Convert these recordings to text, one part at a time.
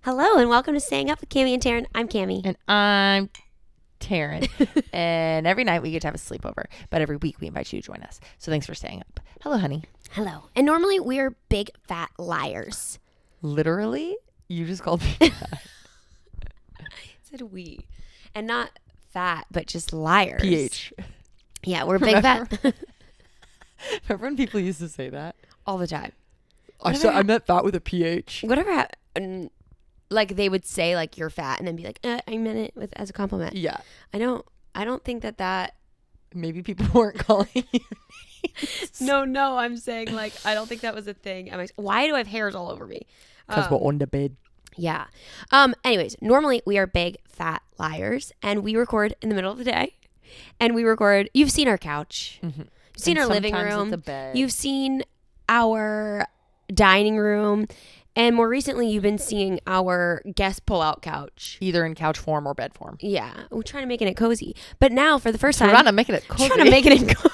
Hello and welcome to Staying Up with Cami and Taryn. I'm Cami. And I'm Taryn. And every night we get to have a sleepover. But every week we invite you to join us. So thanks for staying up. Hello, honey. Hello. And normally we're big fat liars. Literally? You just called me fat. I said we. And not fat, but just liars. PH. Yeah, we're big fat. Remember when people used to say that? All the time. I meant fat with a PH. Whatever like they would say like you're fat and then be like, I meant it as a compliment. Yeah. I don't think that Maybe people weren't calling you No, I'm saying like I don't think that was a thing. Why do I have hairs all over me? because we're on the bed. Yeah. Anyways, normally we are big fat liars and we record in the middle of the day. And you've seen our couch. Mm-hmm. You've seen our living room. It's a bed. You've seen our dining room. And more recently, you've been seeing our guest pull-out couch. Either in couch form or bed form. Yeah. We're trying to make it cozy. But now, for the first time... We're trying to make it cozy. Trying to make it cozy.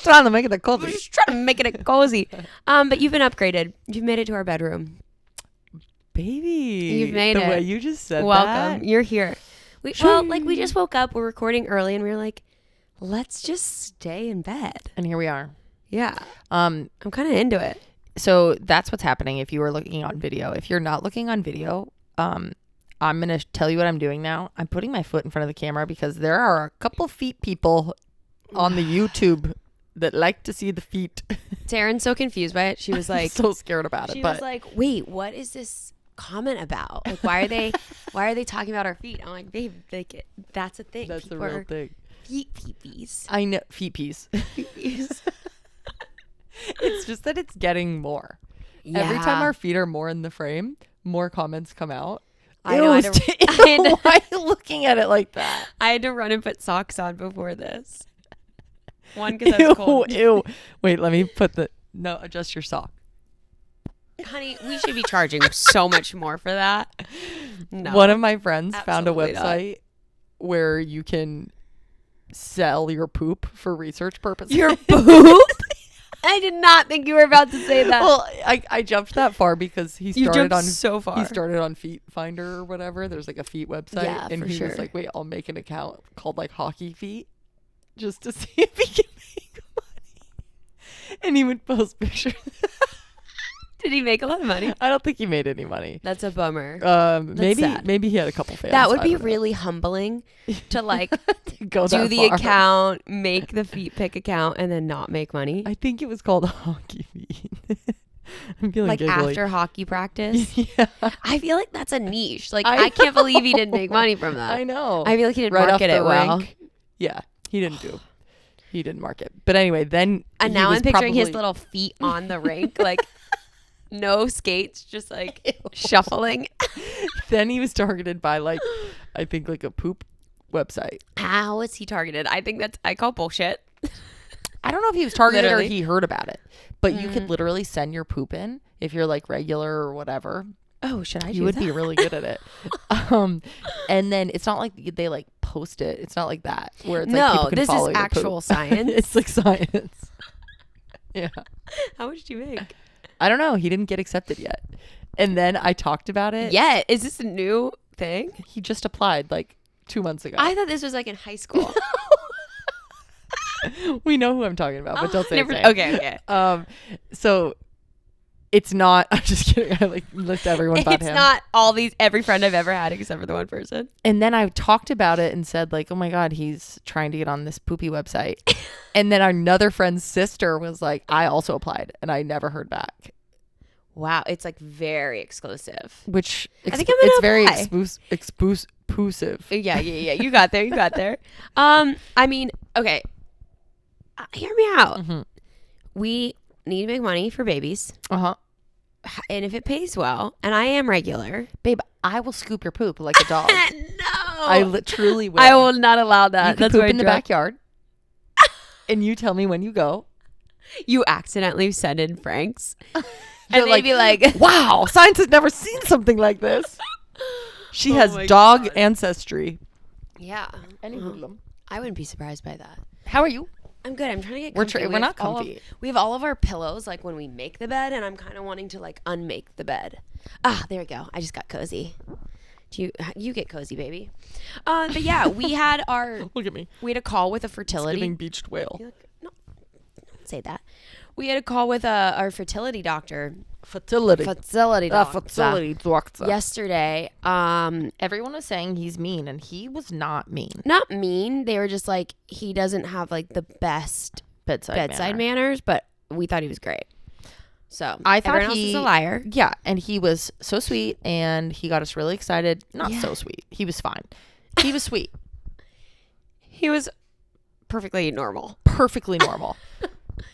Trying to make it cozy. We're just trying to make it cozy. But you've been upgraded. You've made it to our bedroom. Baby. You've made it. The way you just said Welcome. that. You're here. We just woke up. We're recording early and we were like, let's just stay in bed. And here we are. Yeah. I'm kind of into it. So that's what's happening if you are looking on video. If you're not looking on video, I'm going to tell you what I'm doing now. I'm putting my foot in front of the camera because there are a couple feet people on the YouTube that like to see the feet. Taryn's so confused by it. She was like... so scared about it. She was like, wait, what is this comment about? Like, why are they talking about our feet? I'm like, babe, that's a thing. That's People the real are thing. Feet-pees. I know. Feet peas. It's just that it's getting more. Yeah. Every time our feet are more in the frame, more comments come out. I know. Why are you looking at it like that? I had to run and put socks on before this. One, because I was cold. Ew. Wait, let me adjust your sock. Honey, we should be charging so much more for that. No. One of my friends found a Absolutely website where you can sell your poop for research purposes. Your poop? I did not think you were about to say that. Well, I jumped that far because he started on so far. He started on Feet Finder or whatever. There's like a feet website, Yeah, and for he sure. was like, "Wait, I'll make an account called like Hockey Feet, just to see if he can make money." And he would post pictures. Did he make a lot of money? I don't think he made any money. That's a bummer. Maybe he had a couple fans. That would be really humbling to like go do the far. account, make the feet pick account, and then not make money. I think it was called Hockey Feet. I'm feeling like giggly. after hockey practice. Yeah. I feel like that's a niche. Like I can't believe he didn't make money from that. I know. I feel like he didn't Right off market the it well. rink. Yeah, he didn't market. But anyway, then And now I'm picturing his little feet on the rink, like no skates, just like shuffling. Then he was targeted by like, I think like a poop website. How is he targeted? I call bullshit. I don't know if he was targeted Literally. or he heard about it, but you could literally send your poop in if you're like regular or whatever. Oh, should I do You would that? be really good at it. And then it's not like they like post it. It's not like that where it's like people can this follow is your actual poop. science. It's like science. Yeah. How much do you make? I don't know. He didn't get accepted yet. And then I talked about it. Yeah. Is this a new thing? He just applied like 2 months ago. I thought this was like in high school. We know who I'm talking about, but don't say his name. Okay. So it's not. I'm just kidding. I like list everyone but him. It's not every friend I've ever had except for the one person. And then I talked about it and said like, oh my God, he's trying to get on this poopy website. And then another friend's sister was like, I also applied and I never heard back. Wow, it's like very exclusive. Which I think I'm gonna it's very apply. exclusive. Yeah. You got there. I mean, okay. Hear me out. Mm-hmm. We need to make money for babies. Uh-huh. And if it pays well, and I am regular. Babe, I will scoop your poop like a dog. No. I truly will. I will not allow that. You can That's poop why in the backyard. And you tell me when you go. You accidentally send in Frank's. They're And they'd be like, wow, science has never seen something like this. She has my dog God. ancestry. Yeah. Any hoodlum. I wouldn't be surprised by that. How are you? I'm good. I'm trying to get We're comfy. we're not comfy. We have all of our pillows like when we make the bed, and I'm kind of wanting to like unmake the bed. There we go. I just got cozy. You get cozy, baby. But yeah, we had our Look at me. we had a call with a fertility. Giving beached whale. No, don't say that. We had a call with our fertility doctor. Fertility doctor. Yesterday. Everyone was saying he's mean, and he was not mean. Not mean. They were just like, he doesn't have like the best bedside manners, but we thought he was great. So I thought everyone else is a liar. Yeah, and he was so sweet, and he got us really excited. Not so sweet. He was fine. He was sweet. He was perfectly normal. Perfectly normal.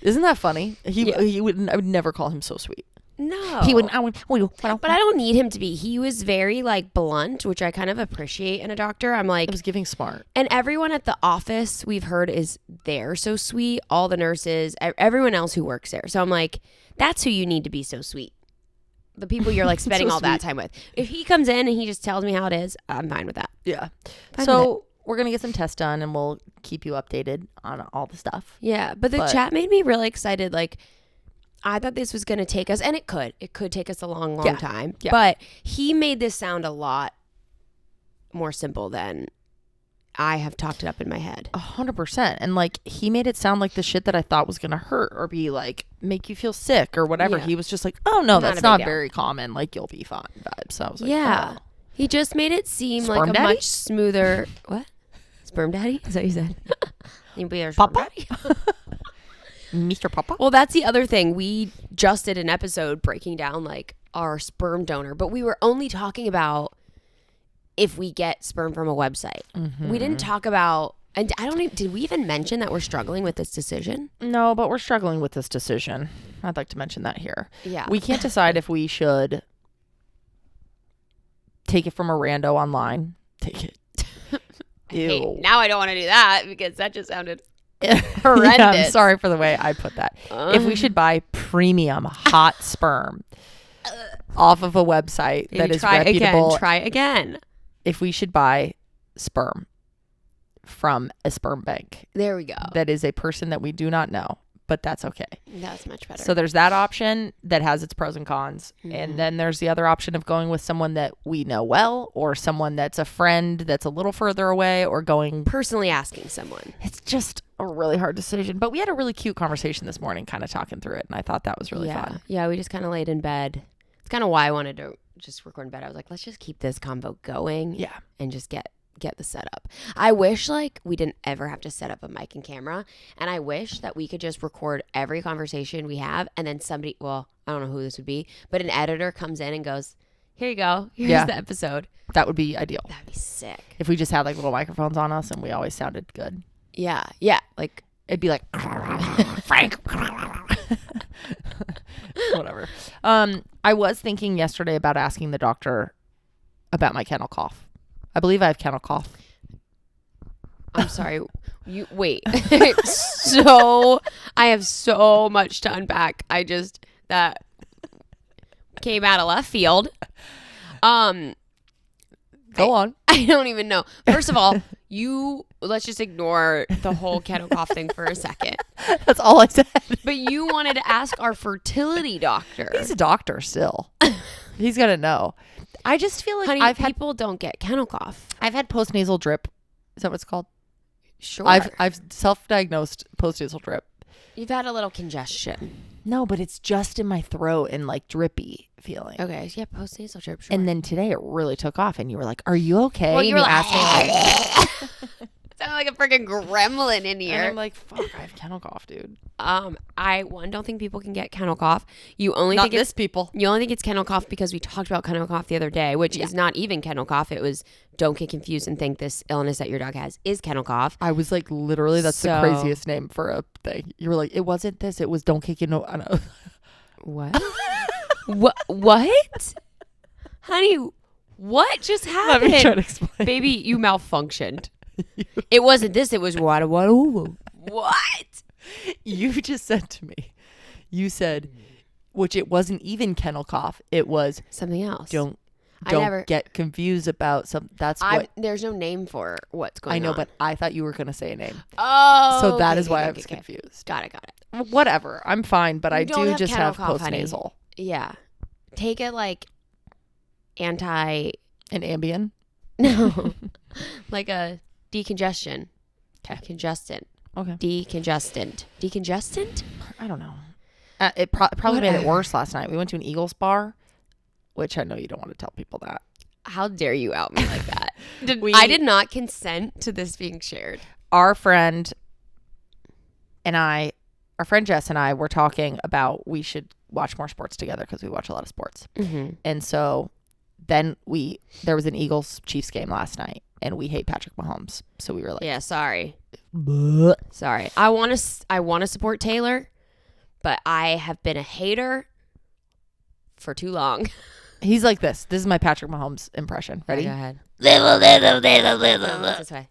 Isn't that funny? I would never call him so sweet. No. He wouldn't. But I don't need him to be. He was very like blunt, which I kind of appreciate in a doctor. I'm like, it was giving smart. And everyone at the office we've heard is they're so sweet. All the nurses, everyone else who works there. So I'm like, that's who you need to be so sweet. The people you're like spending all that time with. If he comes in and he just tells me how it is, I'm fine with that. Yeah. So we're going to get some tests done, and we'll keep you updated on all the stuff. Yeah. But the chat made me really excited. Like, I thought this was going to take us, and it could take us a long time. Yeah. But he made this sound a lot more simple than I have talked it up in my head. 100%. And like, he made it sound like the shit that I thought was going to hurt or be like, make you feel sick or whatever. Yeah. He was just like, oh no, that's not very common. Like, you'll be fine vibes. So I was like, yeah. Oh. He just made it seem Sperm like daddy? A much smoother, what? Sperm daddy? Is that what you said? You be our Papa? daddy? Mr. Papa? Well, that's the other thing. We just did an episode breaking down like our sperm donor, but we were only talking about if we get sperm from a website. Mm-hmm. We didn't talk about, and I don't even, did we even mention that we're struggling with this decision? No, but we're struggling with this decision. I'd like to mention that here. Yeah. We can't decide if we should take it from a rando online. Take it. Ew. Hey, now I don't want to do that because that just sounded horrendous. Yeah, I'm sorry for the way I put that. If we should buy premium hot sperm off of a website that is reputable. Try again. If we should buy sperm from a sperm bank. There we go. That is a person that we do not know, but that's okay. That's much better. So there's that option that has its pros and cons. Mm-hmm. And then there's the other option of going with someone that we know well, or someone that's a friend that's a little further away, or going personally asking someone. It's just a really hard decision. But we had a really cute conversation this morning kind of talking through it. And I thought that was really fun. Yeah, we just kind of laid in bed. It's kind of why I wanted to just record in bed. I was like, let's just keep this convo going. Yeah. And just get the setup. I wish like we didn't ever have to set up a mic and camera, and I wish that we could just record every conversation we have, and then somebody, well, I don't know who this would be, but an editor comes in and goes, here you go, here's the episode. That would be ideal. That'd be sick if we just had like little microphones on us and we always sounded good. Yeah like it'd be like Frank. Whatever. I was thinking yesterday about asking the doctor about my kennel cough. I believe I have kennel cough. I'm sorry. You wait. So I have so much to unpack. That came out of left field. Go on. I don't even know. First of all, let's just ignore the whole kennel cough thing for a second. That's all I said. But you wanted to ask our fertility doctor. He's a doctor still. He's gonna know. I just feel like Honey, people don't get kennel cough. I've had postnasal drip. Is that what it's called? Sure. I've self-diagnosed postnasal drip. You've had a little congestion. No, but it's just in my throat and like drippy feeling. Okay, yeah, postnasal drip. Sure. And then today it really took off, and you were like, "Are you okay?" Well, and you asked me. Like, sounded like a freaking gremlin in here. And I'm like, "Fuck, I have kennel cough, dude." I don't think people can get kennel cough. You only think it's kennel cough because we talked about kennel cough the other day, which is not even kennel cough. It was don't get confused and think this illness that your dog has is kennel cough. I was like, literally, that's the craziest name for a thing. You were like, it wasn't this. It was don't kick you. No, I know. What? What? Honey, what just happened? Let me try to explain. Baby, you malfunctioned. It wasn't this. It was what? What? You just said to me, you said, which it wasn't even kennel cough. It was something else. Don't get confused about some. There's no name for what's going on. I know, but I thought you were going to say a name. Oh. So that is why I was confused. Got it. Whatever. I'm fine, but I do just have cough, postnasal. Honey. Yeah. Take it like anti An Ambien. no like a decongestion. Okay. Congestant. Okay. Decongestant. I don't know. It probably made it Whatever. worse last night. We went to an Eagles bar, which I know you don't want to tell people that. How dare you out me like that? I did not consent to this being shared. Our friend Jess and I were talking about we should watch more sports together because we watch a lot of sports. Mm-hmm. And so then there was an Eagles Chiefs game last night, and we hate Patrick Mahomes. So we were like, Yeah, sorry. "Bleh." Sorry. I want to support Taylor, but I have been a hater for too long. He's like this. This is my Patrick Mahomes impression. Ready? Go ahead. Yeah. This way.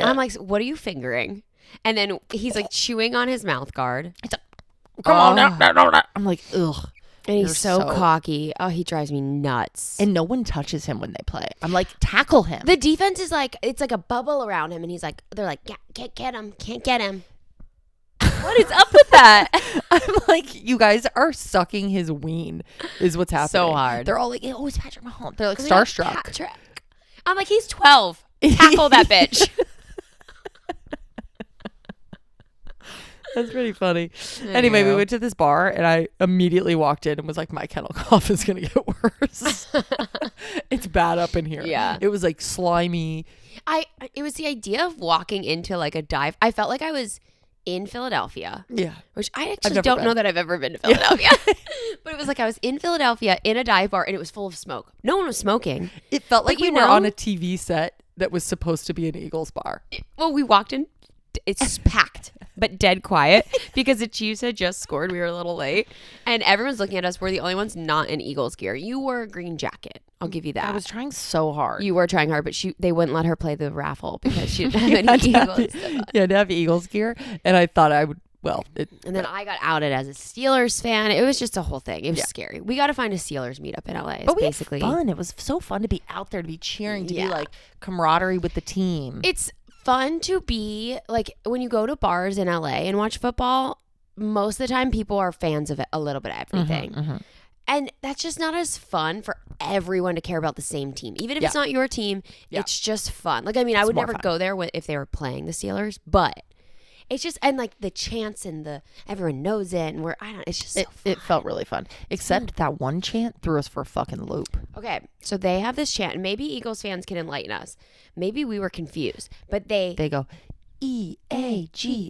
I'm like, what are you fingering? And then he's like chewing on his mouth guard. Come on. No. I'm like, ugh. And he's You're so so- cocky. Oh, he drives me nuts. And no one touches him when they play. I'm like, tackle him. The defense is like, it's like a bubble around him. And he's like, they're like, can't get him. Can't get him. What is up with that? I'm like, you guys are sucking his ween is what's happening. So hard. They're all like, oh, it's Patrick Mahomes. They're like They're like, starstruck. Patrick. I'm like, he's 12. Tackle that bitch. That's pretty funny. Anyway, we went to this bar and I immediately walked in and was like, my kennel cough is going to get worse. It's bad up in here. Yeah. It was like slimy. It was the idea of walking into like a dive. I felt like I was in Philadelphia. Yeah. Which I I've actually never don't been. know that I've ever been to Philadelphia. But it was like I was in Philadelphia in a dive bar and it was full of smoke. No one was smoking. It felt like But we you were know- on a TV set that was supposed to be an Eagles bar. Well, we walked in. It's packed, but dead quiet because the Chiefs had just scored. We were a little late. And everyone's looking at us. We're the only ones not in Eagles gear. You wore a green jacket. I'll give you that. I was trying so hard. You were trying hard, but they wouldn't let her play the raffle because she didn't You have had any to have Eagles. you had to have Eagles gear. And I thought I would, And then I got outed as a Steelers fan. It was just a whole thing. It was Yeah. scary. We got to find a Steelers meetup in LA. It's but we basically had fun. It was so fun to be out there, to be cheering, to Yeah. be like camaraderie with the team. It's fun to be like when you go to bars in LA and watch football. Most of the time, people are fans of it, a little bit of everything. Mhm. And that's just not as fun for everyone to care about the same team. Even if Yeah. it's not your team, Yeah. it's just fun. Like, I mean, I It's would more never fun. go there if they were playing the Steelers, but it's just, and like the chants and everyone knows it. And it's just so fun. It felt really fun. Except that one chant threw us for a fucking loop. Okay, so they have this chant, and maybe Eagles fans can enlighten us. Maybe we were confused, but they go,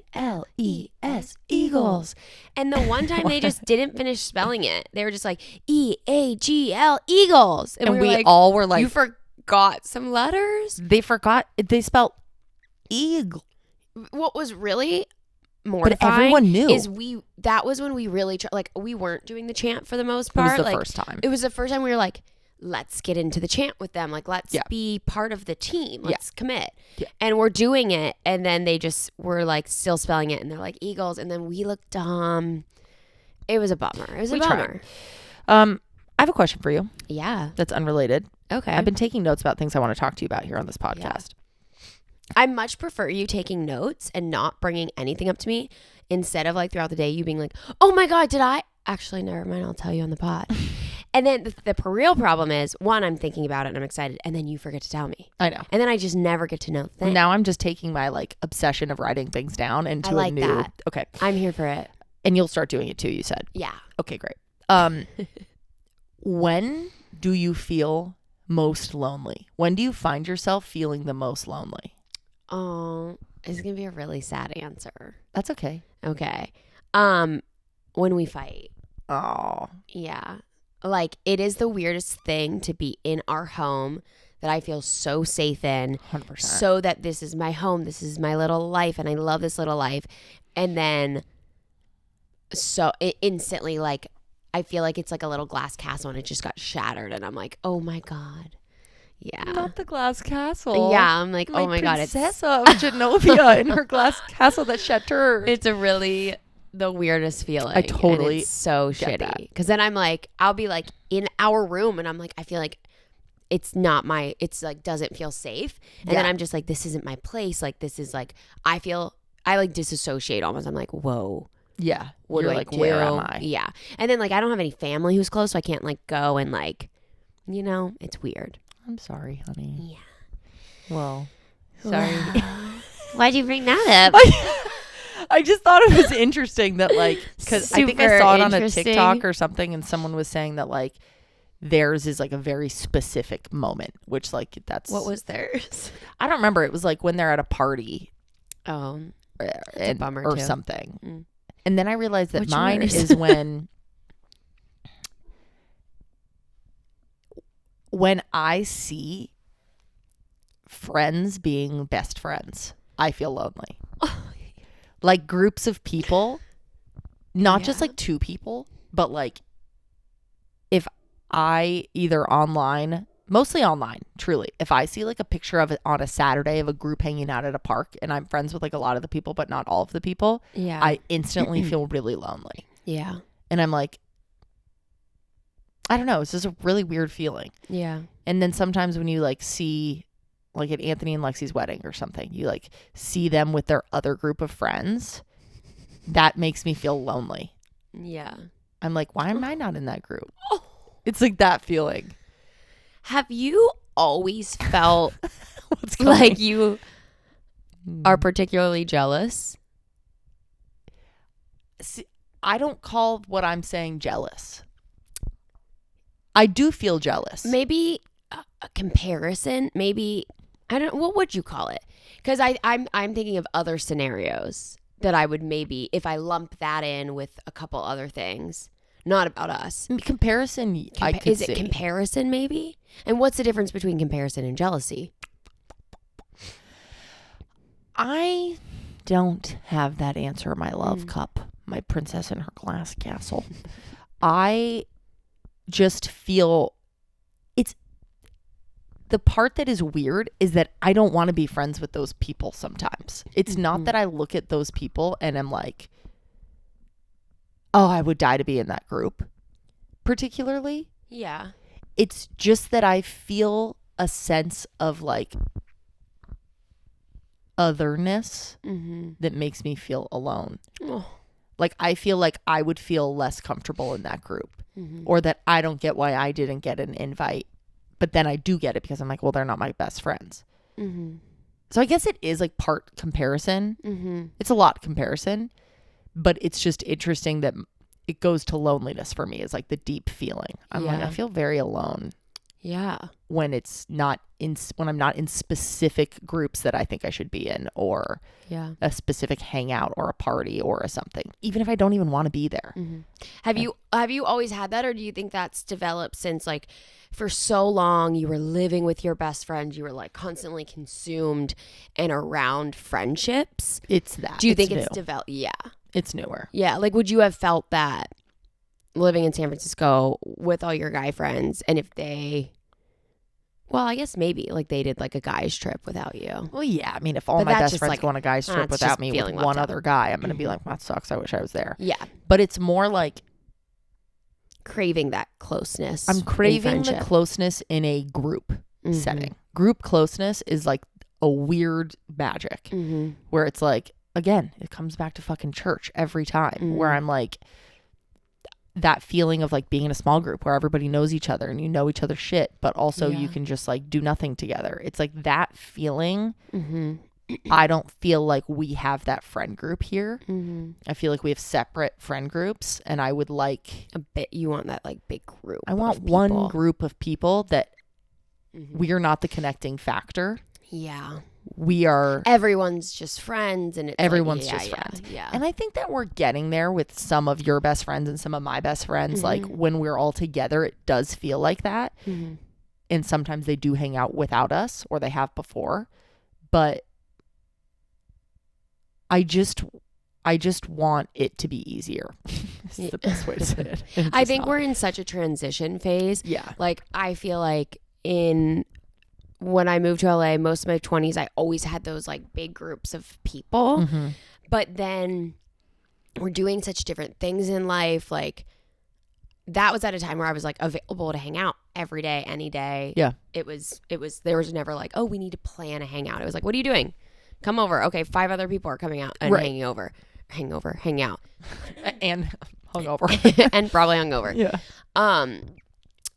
EAGLES, Eagles. and the one time they just didn't finish spelling it. They were just like EAGL, Eagles, And we we were like, all were like, you forgot some letters. they forgot, they spelled eagle. What was really mortifying, But everyone knew. is that was when we really we weren't doing the chant for the most It was part. the like, first time. It was the first time we were like, let's get into the chant with them. Like, let's Yeah. be part of the team. Let's commit. Yeah. And we're doing it. And then they just were like still spelling it. And they're like Eagles. And then we looked dumb. It was a bummer. It was a We tried. bummer. I have a question for you Yeah. that's unrelated. Okay. I've been taking notes about things I want to talk to you about here on this podcast. I much prefer you taking notes and not bringing anything up to me instead of like throughout the day you being like, oh my God, did I? Actually, never mind. I'll tell you on the pod. And then the real problem is, one, I'm thinking about it and I'm excited. And then you forget to tell me. I know. And then I just never get to know things. Now I'm just taking my like obsession of writing things down into I like a new. that. Okay. I'm here for it. And you'll start doing it too, you said. Yeah. Okay, great. When do you feel most lonely? When do you find yourself feeling the most lonely? Oh, it's going to be a really sad answer. That's okay. Okay. When we fight. Oh. Yeah. Like, it is the weirdest thing to be in our home that I feel so safe in. 100%. So that this is my home. This is my little life. And I love this little life. And then so it instantly, like, I feel like it's like a little glass castle and it just got shattered. And I'm like, oh my God. Yeah. Not the glass castle. Yeah. I'm like, oh my God. Princess of Genovia in her glass castle that shattered. It's a really the weirdest feeling. I totally and it's so get that. shitty. Because then I'm like, I'll be like in our room and I'm like, I feel like it's like doesn't feel safe. And then Yeah. I'm just like, this isn't my place. Like, this is like, I like disassociate almost. I'm like, whoa, Yeah. What You're do like, I do? where am I? Yeah. And then like I don't have any family who's close, so I can't like go and like, you know, it's weird. I'm sorry, honey. Yeah. Well, sorry. Why'd you bring that up? I just thought it was interesting that like, because I think I Super saw it on a interesting. TikTok or something, and someone was saying that like theirs is like a very specific moment, which like that's What was theirs? I don't remember. It was like when they're at a party Oh, a bummer or too. something. Mm. And then I realized that What's mine yours? is when I see friends being best friends, I feel lonely. Like groups of people, not just Yeah. like two people, but like if I either online, mostly online, truly, if I see like a picture of it on a Saturday of a group hanging out at a park and I'm friends with like a lot of the people, but not all of the people, Yeah. I instantly feel really lonely. Yeah. And I'm like, I don't know. It's just a really weird feeling. Yeah. And then sometimes when you like see like at Anthony and Lexi's wedding or something, you like see them with their other group of friends. That makes me feel lonely. Yeah. I'm like, why am I not in that group? It's like that feeling. Have you always felt What's going like you are particularly jealous? See, I don't call what I'm saying jealous. I do feel jealous. Maybe a comparison. Maybe I don't. What would you call it? Because I'm thinking of other scenarios that I would maybe if I lump that in with a couple other things, not about us. Comparison, I could Is see. it comparison maybe? And what's the difference between comparison and jealousy? I don't have that answer, my love cup, my princess in her glass castle. I just feel it's the part that is weird is that I don't want to be friends with those people sometimes. It's not that I look at those people and I'm like, oh, I would die to be in that group, particularly. Yeah. It's just that I feel a sense of like otherness that makes me feel alone. Oh. Like I feel like I would feel less comfortable in that group, or that I don't get why I didn't get an invite, but then I do get it because I'm like, well, they're not my best friends. So I guess it is like part comparison. It's a lot comparison, but it's just interesting that it goes to loneliness for me. Is like the deep feeling. I'm like, I feel very alone. Yeah. When it's not when I'm not in specific groups that I think I should be in, or a specific hangout or a party or a something, even if I don't even want to be there. Have you always had that, or do you think that's developed since like for so long you were living with your best friend, you were like constantly consumed and around friendships? It's that. Do you think new. it's developed? Yeah. It's newer. Yeah. Like, would you have felt that living in San Francisco with all your guy friends, and if they, well, I guess maybe like they did like a guy's trip without you. Well, yeah. I mean, if all But my that's best just friends like- go on a guy's trip that's without just me with feeling left one out. other guy, I'm going to be like, that sucks. I wish I was there. Yeah. But it's more like Craving that closeness. I'm in craving the friendship. closeness in a group setting. Group closeness is like a weird magic where it's like, again, it comes back to fucking church every time, where I'm like, that feeling of like being in a small group where everybody knows each other and you know each other's shit, but also you can just like do nothing together. It's like that feeling. I don't feel like we have that friend group here. I feel like we have separate friend groups, and I would like a bit. You want that like big group. I want of one people. group of people that we are not the connecting factor. Yeah. We are Everyone's just friends, and it's everyone's like, just friends. Yeah. And I think that we're getting there with some of your best friends and some of my best friends. Like when we're all together, it does feel like that. And sometimes they do hang out without us, or they have before. But I just want it to be easier. It's the best way to say it. It's I just think not. we're in such a transition phase. Yeah. Like I feel like when I moved to LA, most of my 20s, I always had those like big groups of people. But then we're doing such different things in life. Like that was at a time where I was like available to hang out every day, any day. Yeah. It was, there was never like, oh, we need to plan a hangout. It was like, what are you doing? Come over. Okay. 5 other people are coming out and Right. hanging over. hang out And hungover. and probably hungover. Yeah.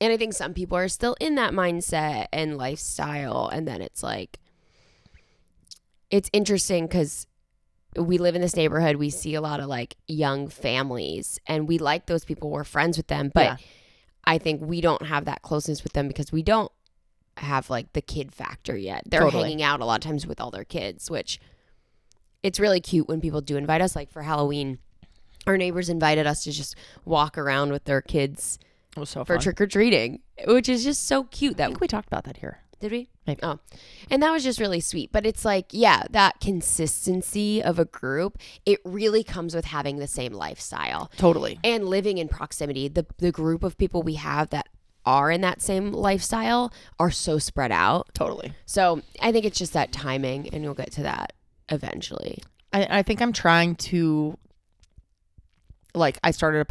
And I think some people are still in that mindset and lifestyle. And then it's like, it's interesting because we live in this neighborhood. We see a lot of like young families and we like those people. We're friends with them. But Yeah. I think we don't have that closeness with them because we don't have like the kid factor yet. They're Totally. hanging out a lot of times with all their kids, which it's really cute when people do invite us. Like for Halloween, our neighbors invited us to just walk around with their kids It was so for fun. trick-or-treating, which is just so cute. I That think we talked about that here. did we? Maybe. Oh, and that was just really sweet. But it's like, yeah, that consistency of a group, it really comes with having the same lifestyle Totally. and living in proximity. The group of people we have that are in that same lifestyle are so spread out. Totally. So I think it's just that timing, and we'll get to that eventually. I think I'm trying to, like, I started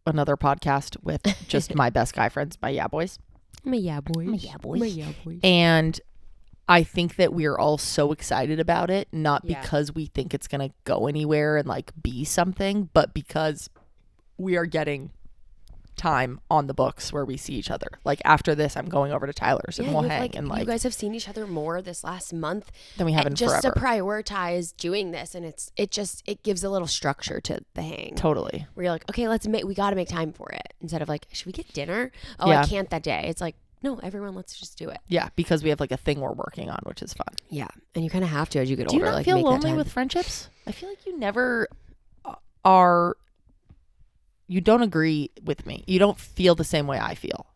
another podcast with just my best guy friends, my yeah boys. My yeah boys. My yeah boys. And I think that we're all so excited about it, not Yeah. because we think it's going to go anywhere and like be something, but because we are getting time on the books where we see each other. Like after this, I'm going over to Tyler's and we'll you've, hang and you like guys have seen each other more this last month than we haven't just forever. to prioritize doing this, and it gives a little structure to the hang. Totally. Where you're like, okay, we got to make time for it, instead of like, should we get dinner? Oh, Yeah. I can't that day. It's like, no, everyone, let's just do it. Yeah, because we have like a thing we're working on, which is fun. Yeah, and you kind of have to as you get Do you older. not like feel make that lonely time. with friendships? I feel like you never are. You don't agree with me. You don't feel the same way I feel.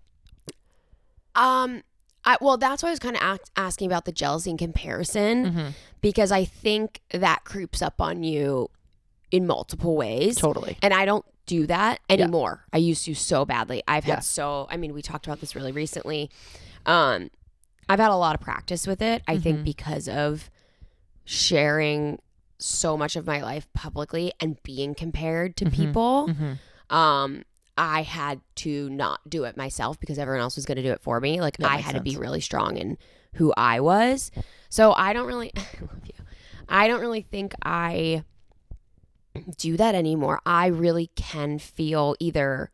Well, that's why I was kind of asking about the jealousy and comparison, Mm-hmm. because I think that creeps up on you in multiple ways. Totally. And I don't do that anymore. I used to so badly. I've had we talked about this really recently. I've had a lot of practice with it. I think because of sharing so much of my life publicly and being compared to people. Mm-hmm. I had to not do it myself because everyone else was going to do it for me. Like That I makes had to be sense. really strong in who I was. So I don't really, I love you. I don't really think I do that anymore. I really can feel either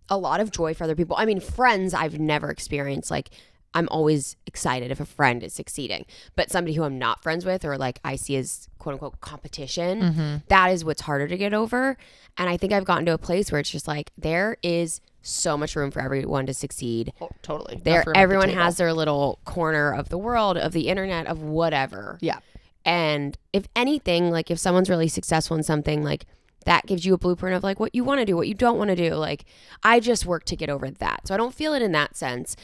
a lot of joy for other people. I mean, friends I've never experienced. Like I'm always excited if a friend is succeeding, but somebody who I'm not friends with or like I see as quote unquote competition, that is what's harder to get over. And I think I've gotten to a place where it's just like, there is so much room for everyone to succeed. Oh, totally. There, Enough room at the everyone table. has their little corner of the world, of the internet, of whatever. Yeah. And if anything, like if someone's really successful in something, like that gives you a blueprint of like what you want to do, what you don't want to do. Like I just work to get over that. So I don't feel it in that sense.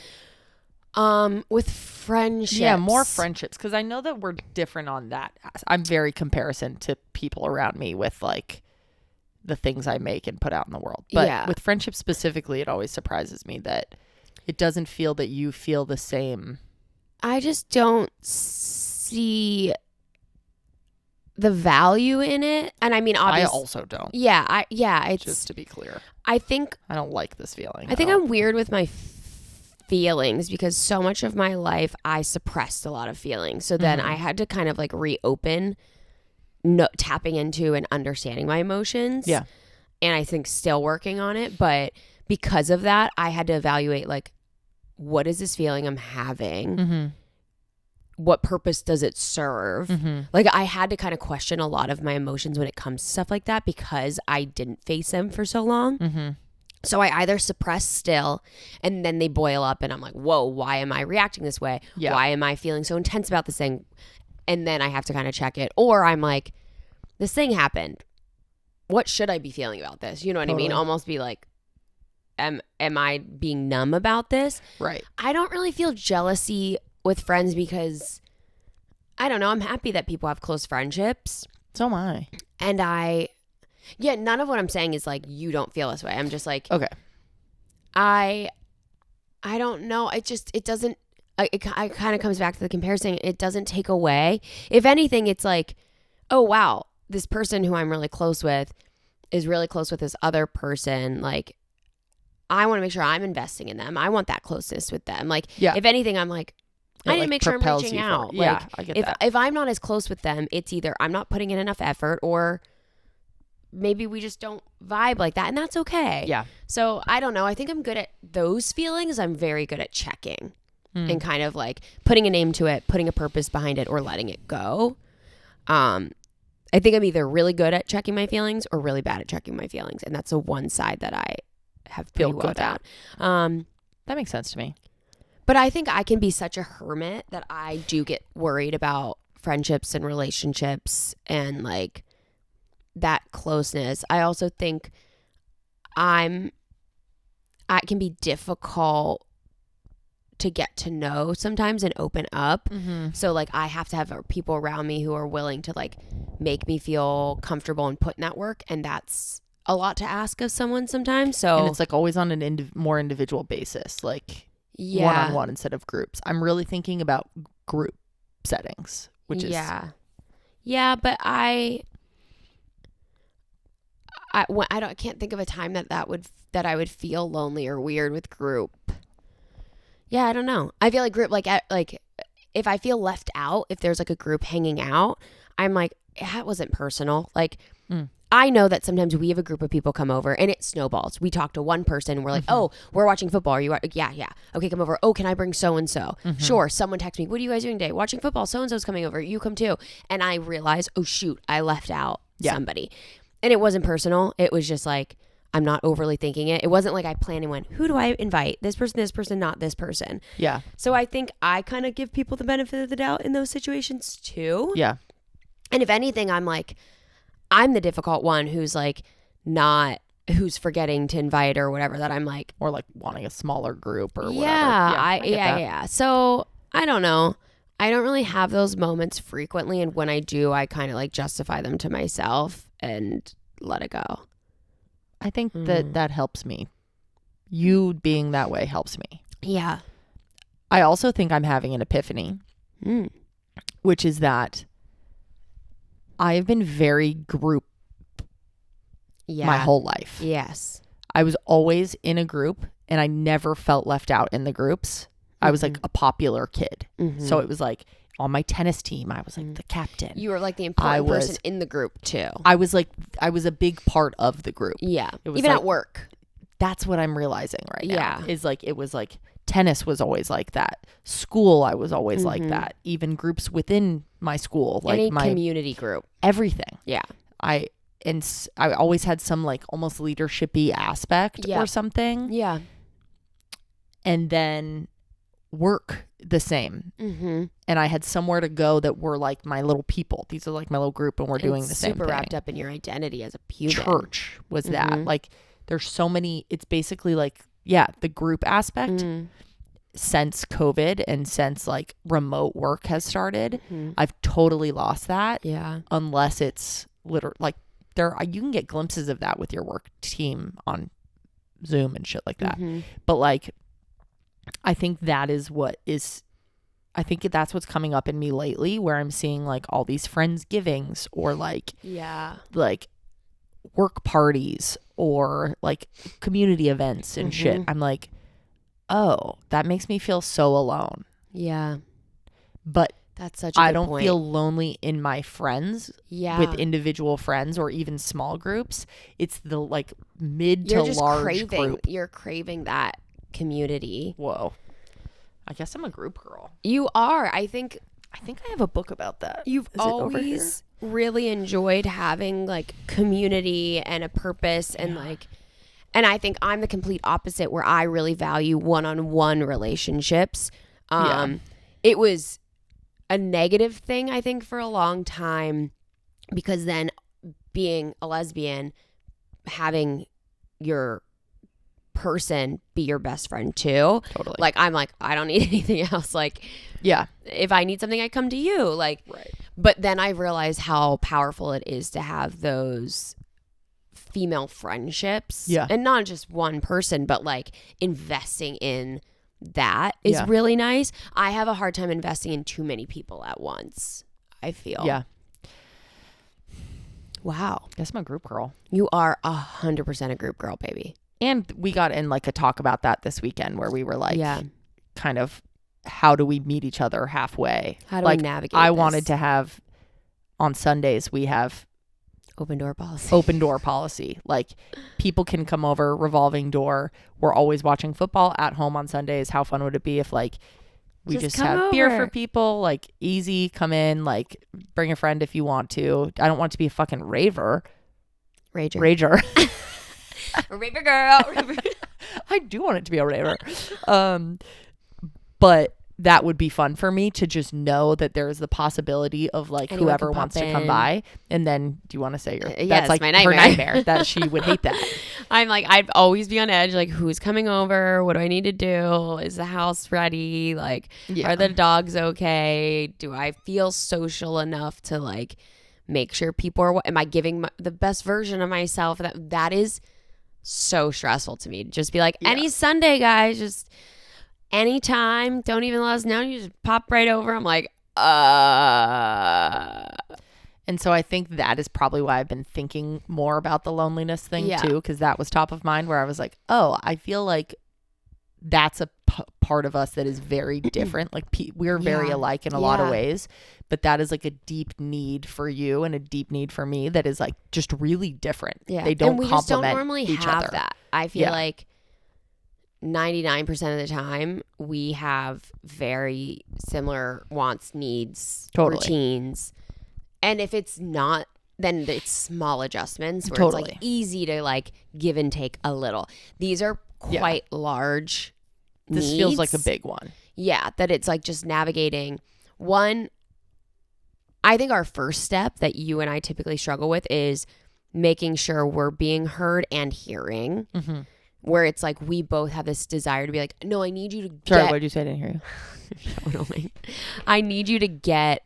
With friendships. Yeah, more friendships, because I know that we're different on that. I'm very comparison to people around me with like the things I make and put out in the world. But Yeah. with friendships specifically, it always surprises me that it doesn't feel that you feel the same. I just don't see the value in it. And I mean, I obviously, also don't. it's Just to be clear, I think I don't like this feeling. I think I'm weird with my feelings because so much of my life I suppressed a lot of feelings. So then I had to kind of like reopen tapping into and understanding my emotions. Yeah. And I think still working on it, but because of that, I had to evaluate like, what is this feeling I'm having? Mm-hmm. What purpose does it serve? Mm-hmm. Like I had to kind of question a lot of my emotions when it comes to stuff like that because I didn't face them for so long. Mm-hmm. So I either suppress still and then they boil up and I'm like, whoa, why am I reacting this way? Yeah. Why am I feeling so intense about this thing? And then I have to kind of check it. Or I'm like, this thing happened. What should I be feeling about this? You know what I mean? Totally. Almost be like, am I being numb about this? Right. I don't really feel jealousy with friends because I don't know. I'm happy that people have close friendships. So am I. And none of what I'm saying is like, you don't feel this way. I'm just like, Okay. I don't know. It doesn't, it kind of comes back to the comparison. It doesn't take away. If anything, it's like, oh, wow, this person who I'm really close with is really close with this other person. Like, I want to make sure I'm investing in them. I want that closeness with them. Like, Yeah. if anything, I'm like, I need to make sure I'm propels reaching you out. forward. Yeah, Like, I get if that. if I'm not as close with them, it's either I'm not putting in enough effort, or maybe we just don't vibe like that, and that's okay. Yeah. So I don't know. I think I'm good at those feelings. I'm very good at checking and kind of like putting a name to it, putting a purpose behind it, or letting it go. I think I'm either really good at checking my feelings or really bad at checking my feelings, and that's the one side that I have Feel pretty well good at. down. That makes sense to me. But I think I can be such a hermit that I do get worried about friendships and relationships and like that closeness. I also think I can be difficult to get to know sometimes and open up. So like I have to have people around me who are willing to like make me feel comfortable and put in that work, and that's a lot to ask of someone sometimes. So And it's like always on an more individual basis, like one-on-one instead of groups. I'm really thinking about group settings, which is but I can't think of a time that I would feel lonely or weird with group. Yeah, I don't know. I feel like group, like if I feel left out, if there's like a group hanging out, I'm like, that wasn't personal. Like I know that sometimes we have a group of people come over and it snowballs. We talk to one person and we're like, oh, we're watching football. Are you? Yeah. Okay, come over. Oh, can I bring so-and-so? Sure. Someone texts me, what are you guys doing today? Watching football. So-and-so's coming over. You come too. And I realize, oh shoot, I left out somebody. And it wasn't personal. It was just like, I'm not overly thinking it. It wasn't like I planned and went, who do I invite? This person, not this person. Yeah. So I think I kind of give people the benefit of the doubt in those situations too. Yeah. And if anything, I'm like, I'm the difficult one who's like who's forgetting to invite or whatever, that I'm like, or like wanting a smaller group or whatever. Yeah. So I don't know. I don't really have those moments frequently. And when I do, I kind of like justify them to myself and let it go. I think that helps me. You being that way helps me. Yeah. I also think I'm having an epiphany, which is that I've been very group my whole life. Yes. I was always in a group and I never felt left out in the groups. I was like a popular kid. So it was like on my tennis team, I was like the captain. You were like the important person in the group too. I was a big part of the group. Yeah. It was even like, at work. That's what I'm realizing right now. Yeah. Is like, it was like tennis was always like that. School, I was always like that. Even groups within my school, like any my community group. Everything. Yeah. I always had some like almost leadershipy aspect or something. Yeah. And then work the same. And I had somewhere to go that were like my little people. These are like my little group, and we're doing the same thing. Super wrapped up in your identity as a human. Church was that. Like there's so many, it's basically like, the group aspect since COVID and since like remote work has started, I've totally lost that. Yeah. Unless it's literally like you can get glimpses of that with your work team on Zoom and shit like that. But like, I think that's what's coming up in me lately, where I'm seeing like all these Friendsgivings or like work parties or like community events and shit. I'm like, oh, that makes me feel so alone. Yeah. But that's such a good I don't point. feel lonely in my friends with individual friends or even small groups. It's the like mid to large group. You're craving that community. Whoa. I guess I'm a group girl. You are. I think I have a book about that. You've always really enjoyed having like community and a purpose and like, and I think I'm the complete opposite, where I really value one-on-one relationships. It was a negative thing, I think, for a long time, because then being a lesbian, having your person be your best friend too. Totally. Like, I'm like, I don't need anything else. Like, if I need something, I come to you. Like, right. But then I realized how powerful it is to have those female friendships. Yeah. And not just one person, but like investing in that is really nice. I have a hard time investing in too many people at once, I feel. Yeah. Wow. Guess I'm a group girl. You are 100% a group girl, baby. And we got in like a talk about that this weekend, where we were like kind of how do we meet each other halfway? How do like we navigate I this? wanted to have on Sundays we have open door policy. Open door policy. Like people can come over, revolving door. We're always watching football at home on Sundays. How fun would it be if like we just come have beer over. for people, like easy, come in, like bring a friend if you want to. I don't want to be a fucking rager. Rager. Raver girl. I do want it to be a raver. But that would be fun for me to just know that there's the possibility of like Anyone whoever can wants pop to come in. by. And then do you want to say your Yeah, that's it's like my her nightmare. nightmare that she would hate that. I'm like, I'd always be on edge. Like, who's coming over? What do I need to do? Is the house ready? Like, Yeah. are the dogs okay? Do I feel social enough to like make sure people are? Am I giving the best version of myself? That is so stressful to me. Just be like, any Sunday, guys, just anytime. Don't even let us know. You just pop right over. I'm like, And so I think that is probably why I've been thinking more about the loneliness thing too, because that was top of mind where I was like, oh, I feel like that's a part of us that is very different. Like we're very alike in a lot of ways, but that is like a deep need for you and a deep need for me that is like just really different. Yeah. They don't and we complement just don't normally each have other. that. I feel like 99% of the time we have very similar wants, needs, routines. And if it's not, then it's small adjustments where it's like easy to like give and take a little. These are quite large needs. This feels like a big one. Yeah, that it's like just navigating. One, I think our first step that you and I typically struggle with is making sure we're being heard and hearing. Mm-hmm. Where it's like we both have this desire to be like, no, I need you to Sorry, get. what did you say? I didn't hear you. I need you to get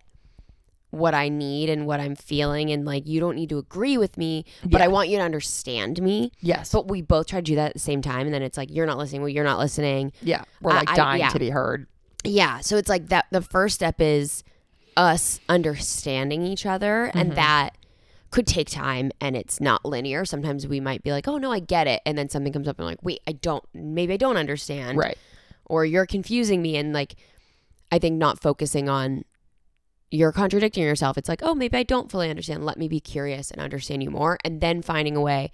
what I need and what I'm feeling, and like you don't need to agree with me, but I want you to understand me. Yes. But we both try to do that at the same time, and then it's like you're not listening. Well, you're not listening. Yeah. We're like dying to be heard. Yeah. So it's like that. The first step is us understanding each other, and that could take time, and it's not linear. Sometimes we might be like, oh no, I get it, and then something comes up and I'm like, wait, maybe I don't understand, right? Or you're confusing me, and like I think not focusing on you're contradicting yourself. It's like, oh, maybe I don't fully understand. Let me be curious and understand you more, and then finding a way.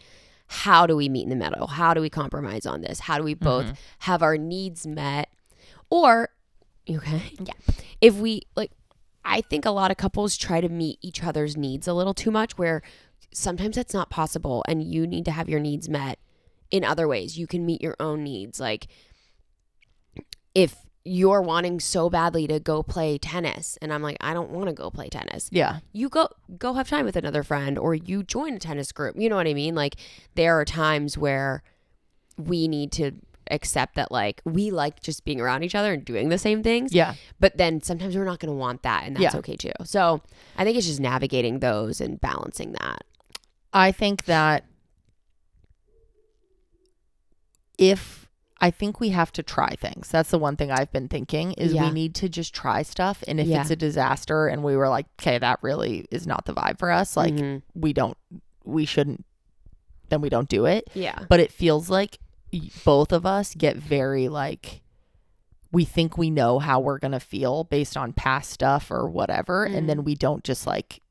How do we meet in the middle? How do we compromise on this? How do we both have our needs met? Or if we like, I think a lot of couples try to meet each other's needs a little too much, where sometimes that's not possible and you need to have your needs met in other ways. You can meet your own needs. Like if you're wanting so badly to go play tennis and I'm like, I don't want to go play tennis. Yeah. You go have time with another friend, or you join a tennis group. You know what I mean? Like there are times where we need to accept that like we like just being around each other and doing the same things. Yeah. But then sometimes we're not going to want that, and that's okay too. So I think it's just navigating those and balancing that. I think that I think we have to try things. That's the one thing I've been thinking is we need to just try stuff. And if it's a disaster and we were like, okay, that really is not the vibe for us. Like we shouldn't, then we don't do it. Yeah. But it feels like both of us get very like, we think we know how we're going to feel based on past stuff or whatever. And then we don't just like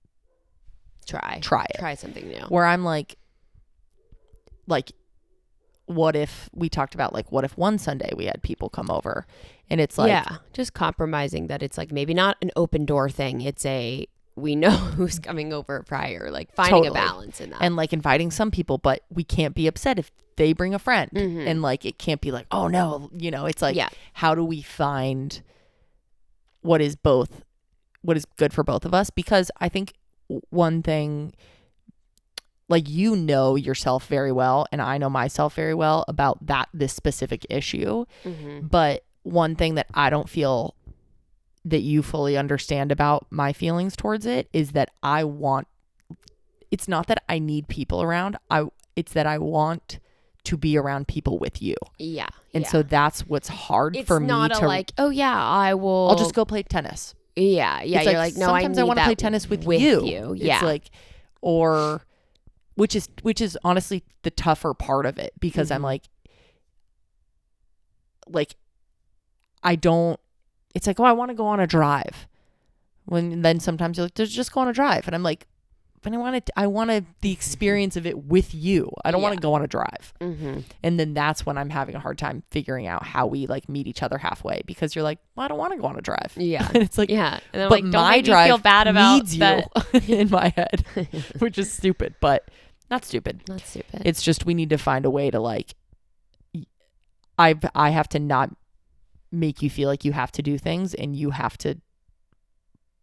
try it. Try something new. Where I'm like, what if we talked about like, what if one Sunday we had people come over and it's like, just compromising that it's like maybe not an open door thing. It's we know who's coming over prior, like finding a balance in that. And like inviting some people, but we can't be upset if they bring a friend and like, it can't be like, oh no, it's like, how do we find what is good for both of us? Because I think one thing, like, yourself very well and I know myself very well about this specific issue. But one thing that I don't feel that you fully understand about my feelings towards it is that it's not that I need people around. It's that I want to be around people with you. Yeah. And so that's what's hard for me to. It's not like, oh yeah, I'll just go play tennis. Yeah. Yeah. It's you're like, no, sometimes I want to play tennis with you. Yeah. It's like, which is honestly the tougher part of it, because I'm like, I don't, it's like, oh, I want to go on a drive. Then sometimes you're like, just go on a drive. And I'm like, but I wanted the experience of it with you. I don't want to go on a drive. Mm-hmm. And then that's when I'm having a hard time figuring out how we like meet each other halfway, because you're like, well, I don't want to go on a drive. Yeah. And it's like, yeah. And then but I'm like, don't my make me drive feel bad about needs that. you in my head, which is stupid, but not stupid. Not stupid. It's just, we need to find a way to like, I have to not make you feel like you have to do things, and you have to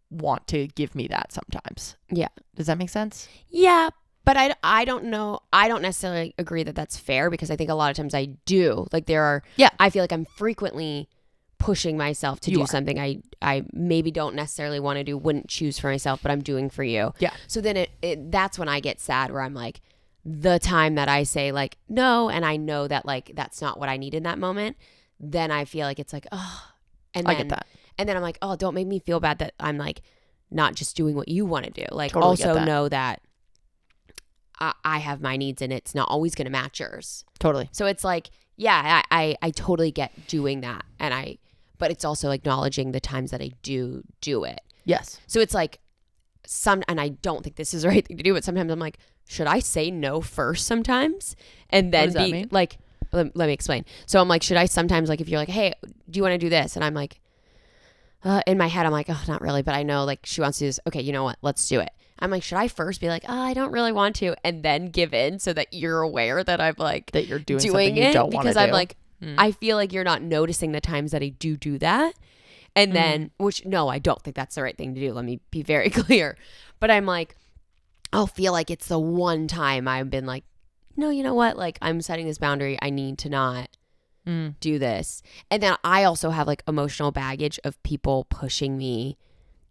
want to give me that sometimes. Yeah. Does that make sense? Yeah, but I don't know. I don't necessarily agree that that's fair, because I think a lot of times I do. Like I feel like I'm frequently pushing myself to do something I maybe don't necessarily want to do, wouldn't choose for myself, but I'm doing for you. Yeah. So then that's when I get sad, where I'm like, the time that I say like no, and I know that like that's not what I need in that moment, then I feel like it's like, oh, and then, I get that. And then I'm like, oh, don't make me feel bad that I'm like not just doing what you want to do. Like, Totally also that. know that I have my needs, and it's not always going to match yours. Totally. So it's like, yeah, I totally get doing that. But it's also acknowledging the times that I do it. Yes. So it's like and I don't think this is the right thing to do, but sometimes I'm like, should I say no first sometimes? And then what does that mean? Like, let me explain. So I'm like, should I sometimes, like, if you're like, hey, do you want to do this? And I'm like, in my head, I'm like, oh, not really. But I know like she wants to do this. Okay, you know what? Let's do it. I'm like, should I first be like, oh, I don't really want to, and then give in so that you're aware that I'm like that you're doing something you don't want to do? Because I'm like, I feel like you're not noticing the times that I do that. And then, which, no, I don't think that's the right thing to do. Let me be very clear. But I'm like, I'll feel like it's the one time I've been like, no, you know what? Like, I'm setting this boundary. I need to not do this. And then I also have like emotional baggage of people pushing me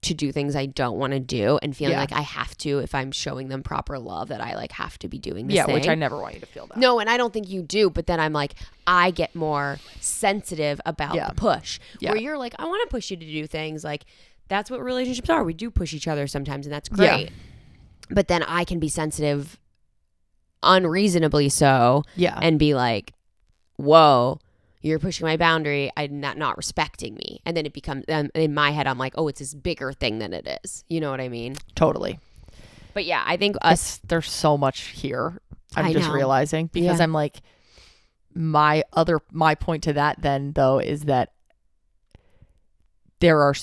to do things I don't want to do, and feeling like I have to, if I'm showing them proper love, that I like have to be doing this thing. Which I never want you to feel that. No, and I don't think you do, but then I'm like, I get more sensitive about the push. Where you're like, I want to push you to do things. Like, that's what relationships are. We do push each other sometimes, and that's great. Yeah. But then I can be sensitive, unreasonably so, and be like, whoa, you're pushing my boundary. I'm not respecting me. And then it becomes, in my head, I'm like, oh, it's this bigger thing than it is. You know what I mean? Totally. But yeah, I think there's so much here. I'm just know. realizing, because I'm like, my point to that then though is that there are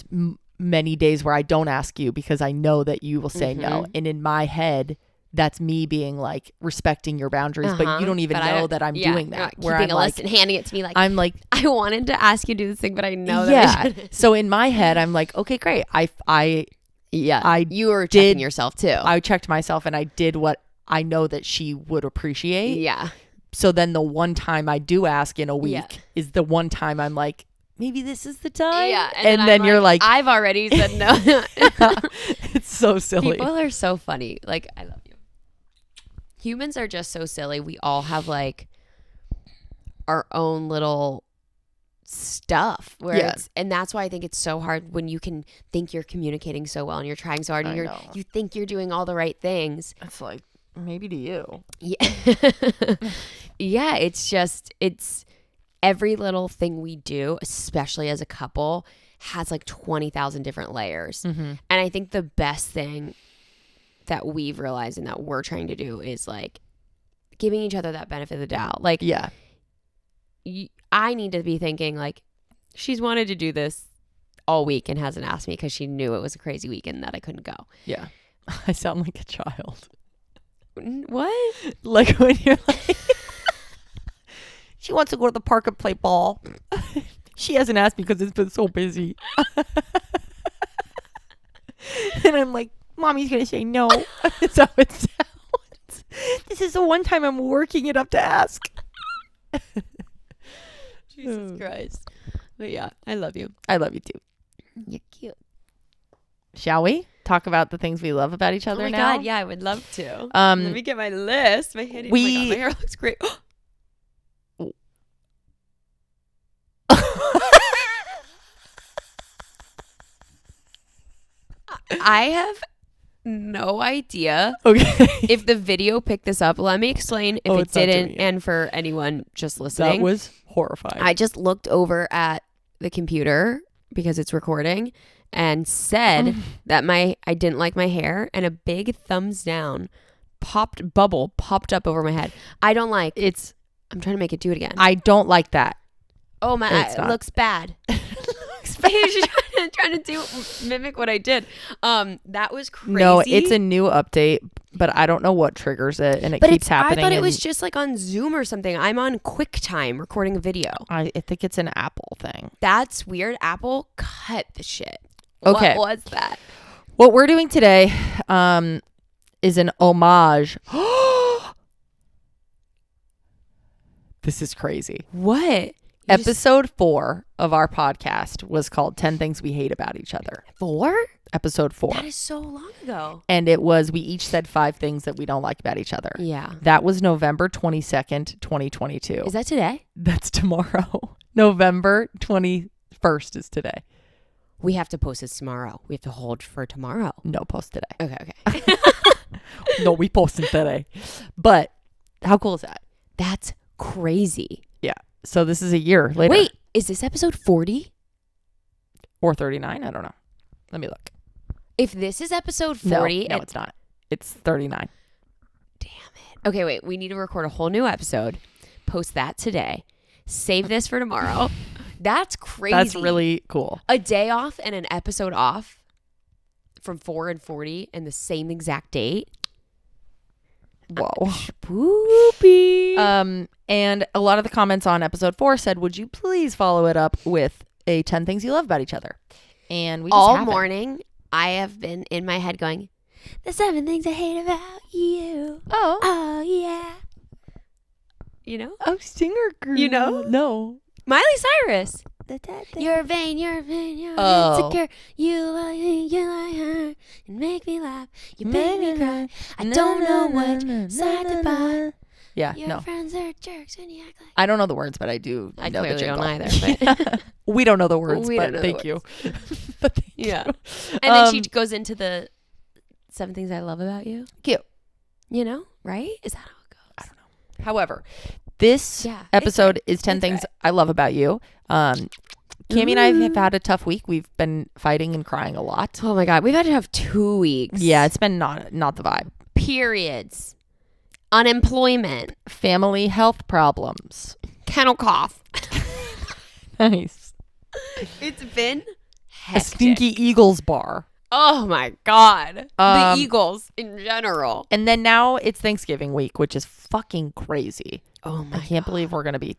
many days where I don't ask you because I know that you will say no. And in my head, that's me being like respecting your boundaries, but you don't even know that I'm doing that. Where keeping a list and handing it to me, like, I'm like, I wanted to ask you to do this thing, but I know that I shouldn't. So in my head, I'm like, okay, great. You were checking yourself too. I checked myself, and I did what I know that she would appreciate. Yeah. So then the one time I do ask in a week is the one time I'm like, maybe this is the time. Yeah. And then you're like, I've already said no. It's so silly. People are so funny. Like, I love you. Humans are just so silly. We all have like our own little stuff where and that's why I think it's so hard when you can think you're communicating so well and you're trying so hard and you think you're doing all the right things. It's like, maybe to you. Yeah. Yeah, it's every little thing we do, especially as a couple, has like 20,000 different layers. And I think the best thing that we've realized and that we're trying to do is like giving each other that benefit of the doubt. Like, I need to be thinking like, she's wanted to do this all week and hasn't asked me because she knew it was a crazy weekend that I couldn't go. Yeah. I sound like a child. What? Like when you're like, she wants to go to the park and play ball. She hasn't asked me because it's been so busy. And I'm like, Mommy's going to say no. That's how it sounds. This is the one time I'm working it up to ask. Jesus Christ. But yeah, I love you. I love you too. You're cute. Shall we talk about the things we love about each other now? Oh my God, yeah, I would love to. Let me get my list. My hair looks great. I have no idea if the video picked this up. Let me explain if it didn't, and for anyone just listening. That was horrifying. I just looked over at the computer because it's recording and said that I didn't like my hair, and a big thumbs down popped up over my head. I don't like It's I'm trying to make it do it again. I don't like that. Oh my, It's it not. looks bad. trying to do mimic what I did. That was crazy. No, it's a new update, but I don't know what triggers it, and it but keeps happening. I thought it and was just like on Zoom or something. I'm on QuickTime recording a video. I think it's an Apple thing. That's weird. Apple, cut the shit. Okay. What was that? What we're doing today is an homage. This is crazy. What? Episode 4 of our podcast was called 10 Things We Hate About Each Other. 4? Episode 4. That is so long ago. And it was, we each said 5 things that we don't like about each other. Yeah. That was November 22nd, 2022. Is that today? That's tomorrow. November 21st is today. We have to post this tomorrow. We have to hold for tomorrow. No, post today. Okay. No, we posted today. But how cool is that? That's crazy. Yeah. So this is a year later. Wait, is this episode 40? Or 39? I don't know. Let me look. If this is episode 40. No, it's not. It's 39. Damn it. Okay, wait. We need to record a whole new episode. Post that today. Save this for tomorrow. That's crazy. That's really cool. A day off and an episode off from 4 and 40 and the same exact date. Whoa. Poopy. And a lot of the comments on episode 4 said, would you please follow it up with a 10 things you love about each other? And we just all haven't. morning I have been in my head going, the 7 things I hate about you. Oh. Oh yeah. You know? Oh, singer girl. You know? No. Miley Cyrus. The 10 things. You're vain, you're Oh. insecure. You like her and make me laugh. You make me cry. I don't know what side to buy. Yeah, Your no. friends are jerks when you act like. I don't know the words, but I do. I know the clearly don't jingle. either. But We don't know the words, We but don't know the thank you. But thank yeah. you. And then she goes into the 7 things I love about you. Cute. You know, right? Is that how it goes? I don't know. However, this Yeah, it's episode is 10 It's things I love about you. Cammie and I have had a tough week. We've been fighting and crying a lot. Oh my God. We've had to have 2 weeks. Yeah, it's been not the vibe. Periods. Unemployment. Family health problems. Kennel cough. Nice. It's been A hectic. stinky Eagles bar. Oh my God. The Um, Eagles in general. And then now it's Thanksgiving week, which is fucking crazy. Oh my I can't believe we're going to be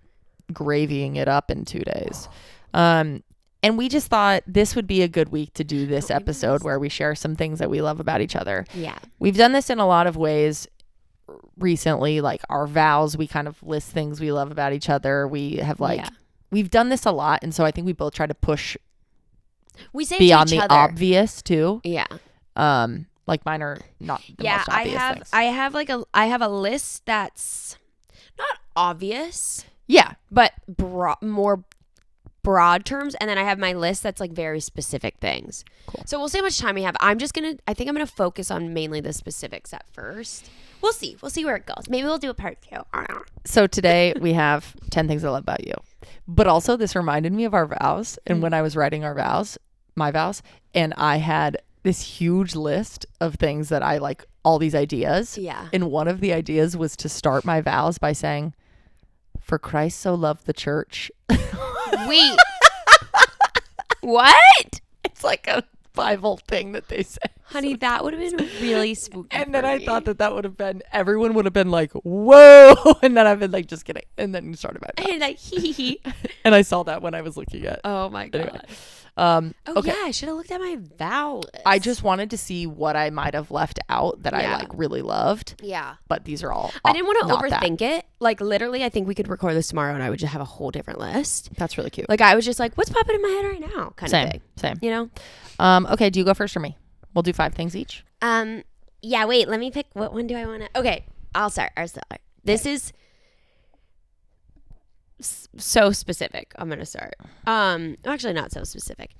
gravying it up in 2 days. And we just thought this would be a good week to do this episode where we share some things that we love about each other. Yeah. We've done this in a lot of ways recently, like our vows. We kind of list things we love about each other. We have we've done this a lot. And so I think we both try to push We say beyond to each the other. obvious too. Yeah. Like mine are not the most I obvious have things. I have a list that's not obvious, Yeah. but more broad terms, and then I have my list that's like very specific things. Cool. So we'll see how much time we have. I think I'm gonna focus on mainly the specifics at first. We'll see where it goes. Maybe we'll do a part 2. So today we have 10 things I love about you. But also this reminded me of our vows. And when I was writing my vows, and I had this huge list of things that I like, all these ideas. Yeah. And one of the ideas was to start my vows by saying, for Christ so loved the church. Wait. What? It's like a Bible thing that they say. Honey, that would have been really spooky. And then for I me. thought that would have been, everyone would have been like, whoa. And then I've been like, just kidding. And then you started my vows. And like hee. And I saw that when I was looking at. Oh my God. Anyway. Oh Okay. yeah, I should have looked at my vow list. I just wanted to see what I might have left out that I Yeah. like really loved. Yeah. But these are all. I didn't want to not that. overthink it. Like literally, I think we could record this tomorrow and I would just have a whole different list. That's really cute. Like I was just like, what's popping in my head right now? Kind of thing. Same. You know? Okay. Do you go first or me? We'll do 5 things each. Yeah, wait, let me pick what one do I want to. Okay, I'll start. This is so specific. I'm going to start. Actually not so specific.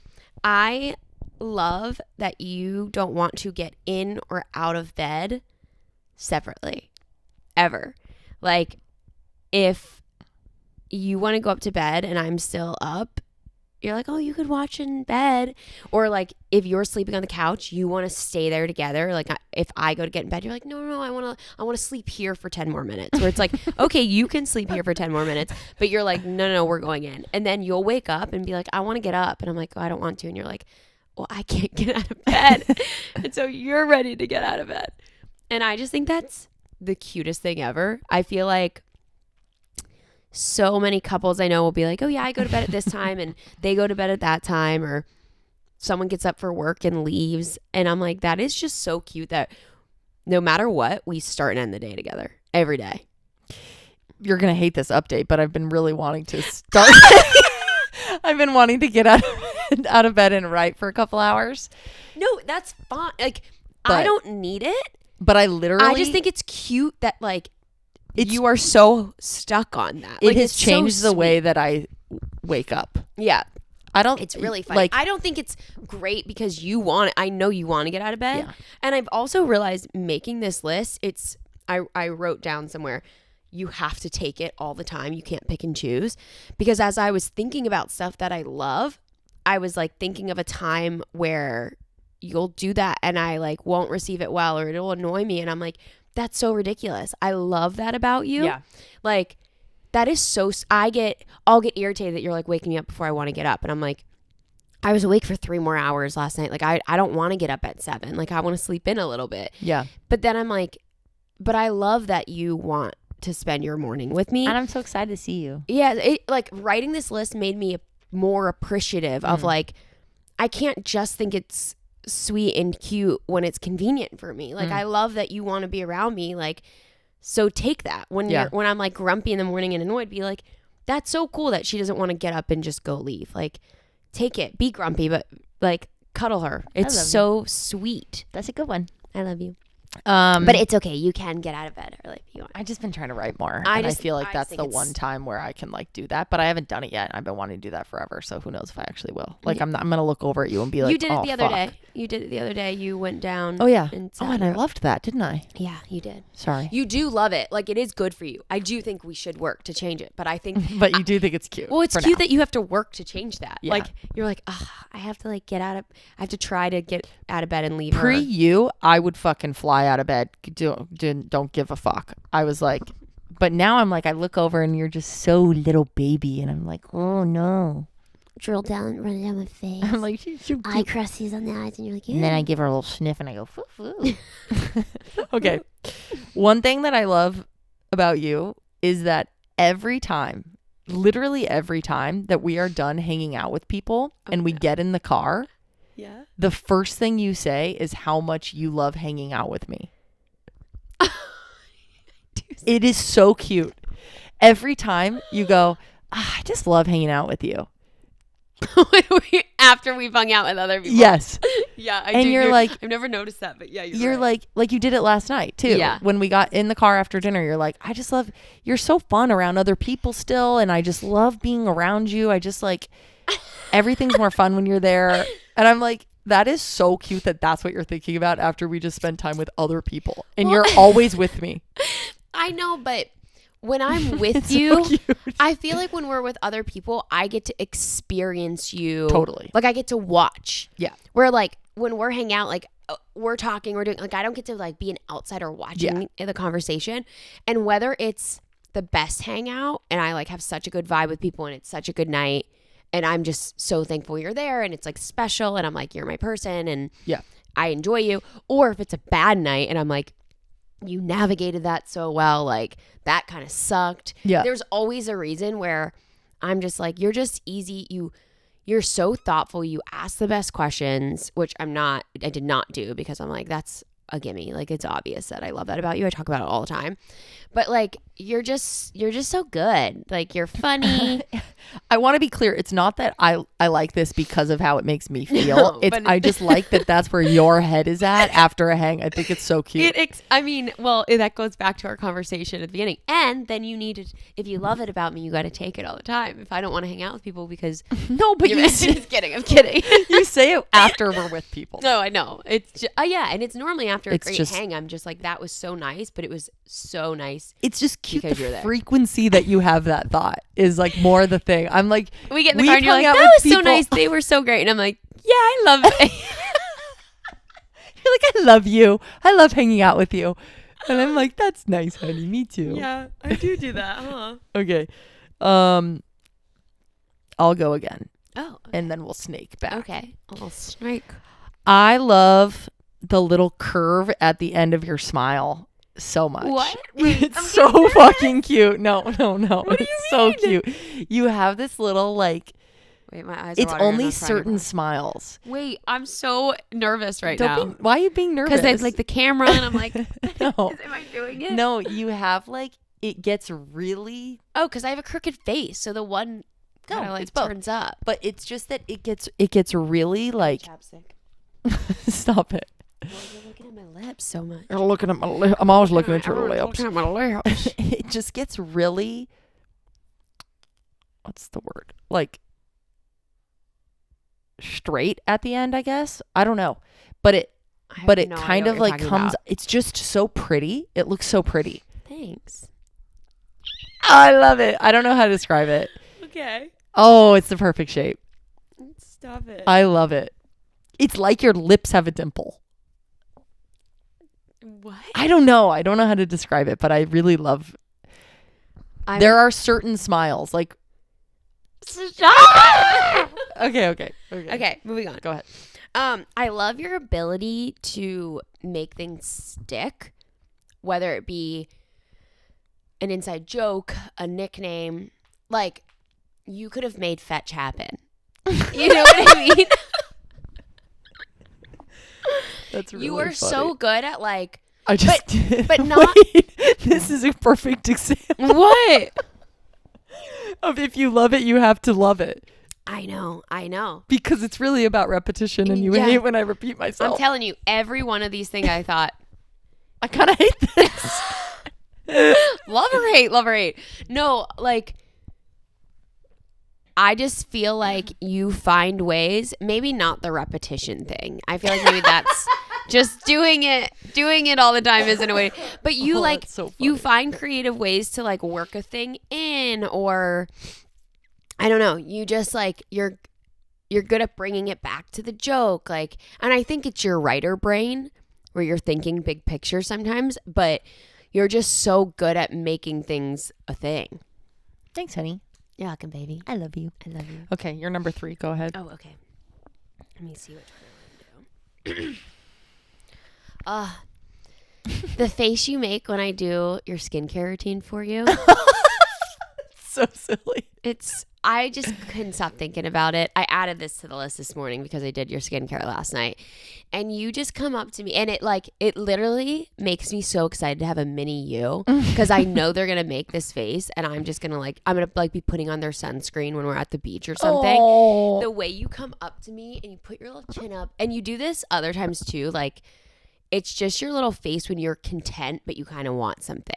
I love that you don't want to get in or out of bed separately ever. Like if you want to go up to bed and I'm still up, you're like, oh, you could watch in bed. Or like if you're sleeping on the couch, you want to stay there together. Like if I go to get in bed, you're like, no, I want to sleep here for 10 more minutes. Where it's like, okay, you can sleep here for 10 more minutes, but you're like, no, we're going in. And then you'll wake up and be like, I want to get up. And I'm like, oh, I don't want to. And you're like, well, I can't get out of bed. And so you're ready to get out of bed. And I just think that's the cutest thing ever. I feel like so many couples I know will be like, oh yeah, I go to bed at this time and they go to bed at that time, or someone gets up for work and leaves. And I'm like, that is just so cute that no matter what, we start and end the day together every day. You're going to hate this update, but I've been really wanting to start. I've been wanting to get out of bed and write for a couple hours. No, that's fine. Like, But- I don't need it. But I just think it's cute that like you are so stuck on that. It Like, has it's so changed the way sweet. that I wake up. Yeah. I don't. It's really funny. Like, I don't think it's great because you want it. I know you want to get out of bed. Yeah. And I've also realized making this list, I wrote down somewhere, you have to take it all the time. You can't pick and choose. Because as I was thinking about stuff that I love, I was like thinking of a time where you'll do that and I like won't receive it well, or it'll annoy me. And I'm like, that's so ridiculous. I love that about you. Yeah. Like, that is so, I'll get irritated that you're like waking me up before I want to get up. And I'm like, I was awake for 3 more hours last night. Like, I don't want to get up at 7. Like, I want to sleep in a little bit. Yeah. But then I'm like, but I love that you want to spend your morning with me. And I'm so excited to see you. Yeah. Like, writing this list made me more appreciative of like, I can't just think it's sweet and cute when it's convenient for me. Like, I love that you want to be around me. Like, so take that when when I'm like grumpy in the morning and annoyed, be like, that's so cool that she doesn't want to get up and just go leave. Like, take it, be grumpy, but like cuddle her. It's so sweet. That's a good one. I love you. But it's okay. You can get out of bed early if you want. I've just been trying to write more. I feel like that's think the it's- one time where I can like do that, but I haven't done it yet. I've been wanting to do that forever. So who knows if I actually will. Like, I'm going to look over at you and be like, You did it oh, the other fuck. day. You did it the other day. You went down. Oh yeah. And And I loved that, didn't I? Yeah, you did. Sorry. You do love it. Like, it is good for you. I do think we should work to change it. But I think But you do think it's cute. well, it's for cute now. that you have to work to change that. Yeah. Like, you're like, I have to like I have to try to get out of bed and leave Pre her. you, I would fucking fly out of bed. Don't give a fuck. I was like, but now I'm like, I look over and you're just so little baby, and I'm like, oh no. Run it down my face. I'm like, she's so Eye cute. crusties on the eyes, and you're like, yeah. And then I give her a little sniff and I go, foo foo. Okay. One thing that I love about you is that literally every time that we are done hanging out with people and we get in the car, Yeah. the first thing you say is how much you love hanging out with me. It is so cute. Every time you go, I just love hanging out with you. After we've hung out with other people. Yes. Yeah. I And do. you're like- I've never noticed that, but yeah, You're right. like you did it last night too. Yeah. When we got in the car after dinner, you're like, you're so fun around other people still. And I just love being around you. I just like, everything's more fun when you're there. And I'm like, that is so cute that that's what you're thinking about after we just spend time with other people. And you're always with me. I know, but when I'm with It's you, so cute. I feel like when we're with other people, I get to experience you. Totally. Like, I get to watch. Yeah. Where like when we're hanging out, like we're talking, we're doing, like, I don't get to like be an outsider watching the conversation. And whether it's the best hangout and I like have such a good vibe with people and it's such a good night and I'm just so thankful you're there and it's like special and I'm like, you're my person and Yeah. I enjoy you. Or if it's a bad night and I'm like, you navigated that so well, like that kind of sucked. Yeah. There's always a reason where I'm just like, you're just easy. You're so thoughtful. You ask the best questions, which I did not do because I'm like, that's a gimme. Like, it's obvious that I love that about you. I talk about it all the time. But like, you're just so good. Like, you're funny. I want to be clear. It's not that I like this because of how it makes me feel. No, it's but- I just like that that's where your head is at after a hang. I think it's so cute. That goes back to our conversation at the beginning. And then you need to, if you love it about me, you got to take it all the time. If I don't want to hang out with people because No, but you're you just kidding. I'm kidding. you say it after we're with people. No, I know. It's yeah, and it's normally after a It's great just- hang. I'm just like, that was so nice, but it was so nice. It's just cute. Because The you're there. frequency that you have that thought is like more the thing. saying. I'm like, we get in the we've car and you're hung like, out that with was so people- nice. They were so great. And I'm like, yeah, I love it. You're like, I love you. I love hanging out with you. And I'm like, that's nice, honey. Me too. Yeah, I do that, huh? Okay. I'll go again. Oh, And then we'll snake back. okay. A little snake. I love the little curve at the end of your smile so much. What? Wait, It's I'm so getting nervous. fucking cute. No. What do It's you so mean? cute. You have this little like, Wait, my eyes are it's watering. I'm only not trying to certain laugh. smiles. Wait, I'm so nervous right now. Why are you being nervous? Because it's like the camera and I'm like, No. am I doing it? No, you have like, it gets really, Oh, because I have a crooked face. So the one kind of No, like it's both. turns up. but it's just that it gets really like, Chapstick. stop it. Well, you're looking at my lips so much. You're looking at my lip. I'm always looking at your lips. Looking at my lips. It just gets really, what's the word? Like straight at the end, I guess. I don't know. But it kind of like comes, it's just so pretty. It looks so pretty. Thanks. I love it. I don't know how to describe it. Okay. Oh, it's the perfect shape. Stop it. I love it. It's like your lips have a dimple. What? I don't know. I don't know how to describe it, but I really love. There are certain smiles like. Stop! Okay. Moving on. Go ahead. I love your ability to make things stick, whether it be an inside joke, a nickname. Like, you could have made fetch happen. You know what I mean? That's really You are funny. so good at like. I just but not- Wait, this is a perfect example What? of if you love it, you have to love it. I know. Because it's really about repetition, and you Yeah. hate when I repeat myself. I'm telling you, every one of these things I thought, I kind of hate this. love or hate. No, like, I just feel like you find ways, maybe not the repetition thing. I feel like maybe that's just doing it all the time isn't a way. But you Oh, like, that's so you funny. find creative ways to like work a thing in, or I don't know. You just like, you're good at bringing it back to the joke. Like, and I think it's your writer brain where you're thinking big picture sometimes, but you're just so good at making things a thing. Thanks, honey. You're welcome, baby. I love you. I love you. Okay, you're number 3. Go ahead. Oh, okay. Let me see which one I want to do. The face you make when I do your skincare routine for you. So silly. I just couldn't stop thinking about it. I added this to the list this morning because I did your skincare last night. And you just come up to me and it literally makes me so excited to have a mini you because I know they're going to make this face and I'm just going to be putting on their sunscreen when we're at the beach or something. Oh. The way you come up to me and you put your little chin up and you do this other times too, like it's just your little face when you're content, but you kind of want something.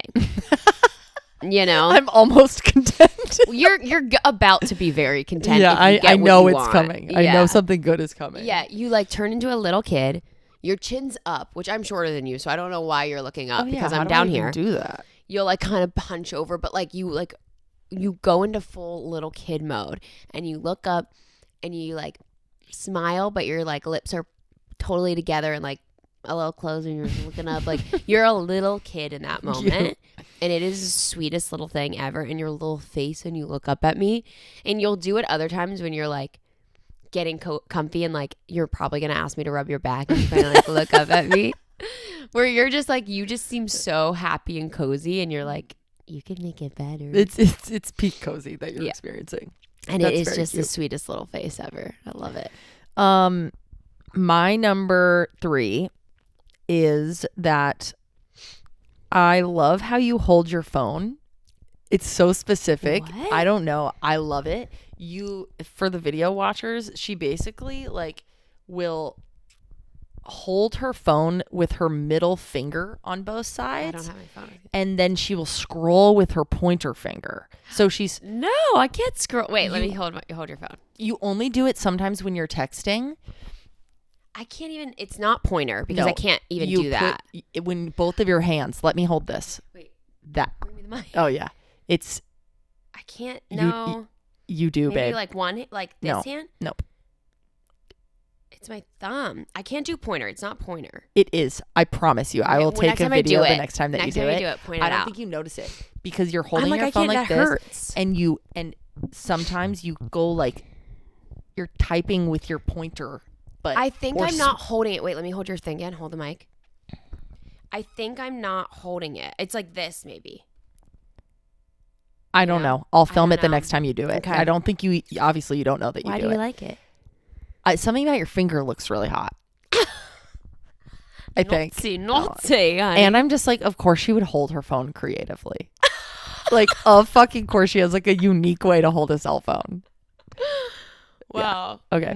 You know, I'm almost content. you're about to be very content. Yeah, if you get I what know you it's want. coming. I know something good is coming. Yeah, you like turn into a little kid. Your chin's up, which I'm shorter than you, so I don't know why you're looking up because I'm down here. Do that. You'll like kind of hunch over, but like you go into full little kid mode and you look up and you like smile, but your like lips are totally together and like a little closed and you're just looking up like you're a little kid in that moment. And it is the sweetest little thing ever. And your little face and you look up at me and you'll do it other times when you're like getting comfy and like you're probably going to ask me to rub your back and you kind of like look up at me where you're just like, you just seem so happy and cozy and you're like, you could make it better. It's peak cozy that you're experiencing. And That's it is very just cute. the sweetest little face ever. I love it. My number 3 is that I love how you hold your phone. It's so specific. What? I don't know. I love it. For the video watchers, she basically like will hold her phone with her middle finger on both sides. I don't have my phone. And then she will scroll with her pointer finger. So No, I can't scroll. Wait, let me hold your phone. You only do it sometimes when you're texting. I can't even, it's not pointer because No, I can't even you do that. When both of your hands, let me hold this. Wait, That. bring me the mic. Oh yeah. It's I can't, You- no. You do, Maybe babe. like one, like this No. hand. Nope. It's my thumb. I can't do pointer. It's not pointer. It is. I promise you. I will take a video the next time that you do it. Point it I don't out. think you notice it because you're holding I'm your like, phone I like can't, that this, hurts. and sometimes you go like you're typing with your pointer, but I think I'm not holding it. Wait, let me hold your thing again. Hold the mic. I think I'm not holding it. It's like this, maybe. I don't know. I'll film don't it the know. next time you do it. Okay. I don't think you. Obviously, you don't know that you Why do do you it. like it? Something about your finger looks really hot. I think. Naughty, honey. And I'm just like, of course she would hold her phone creatively. Like, of fucking course she has like a unique way to hold a cell phone. Wow. Yeah. Okay.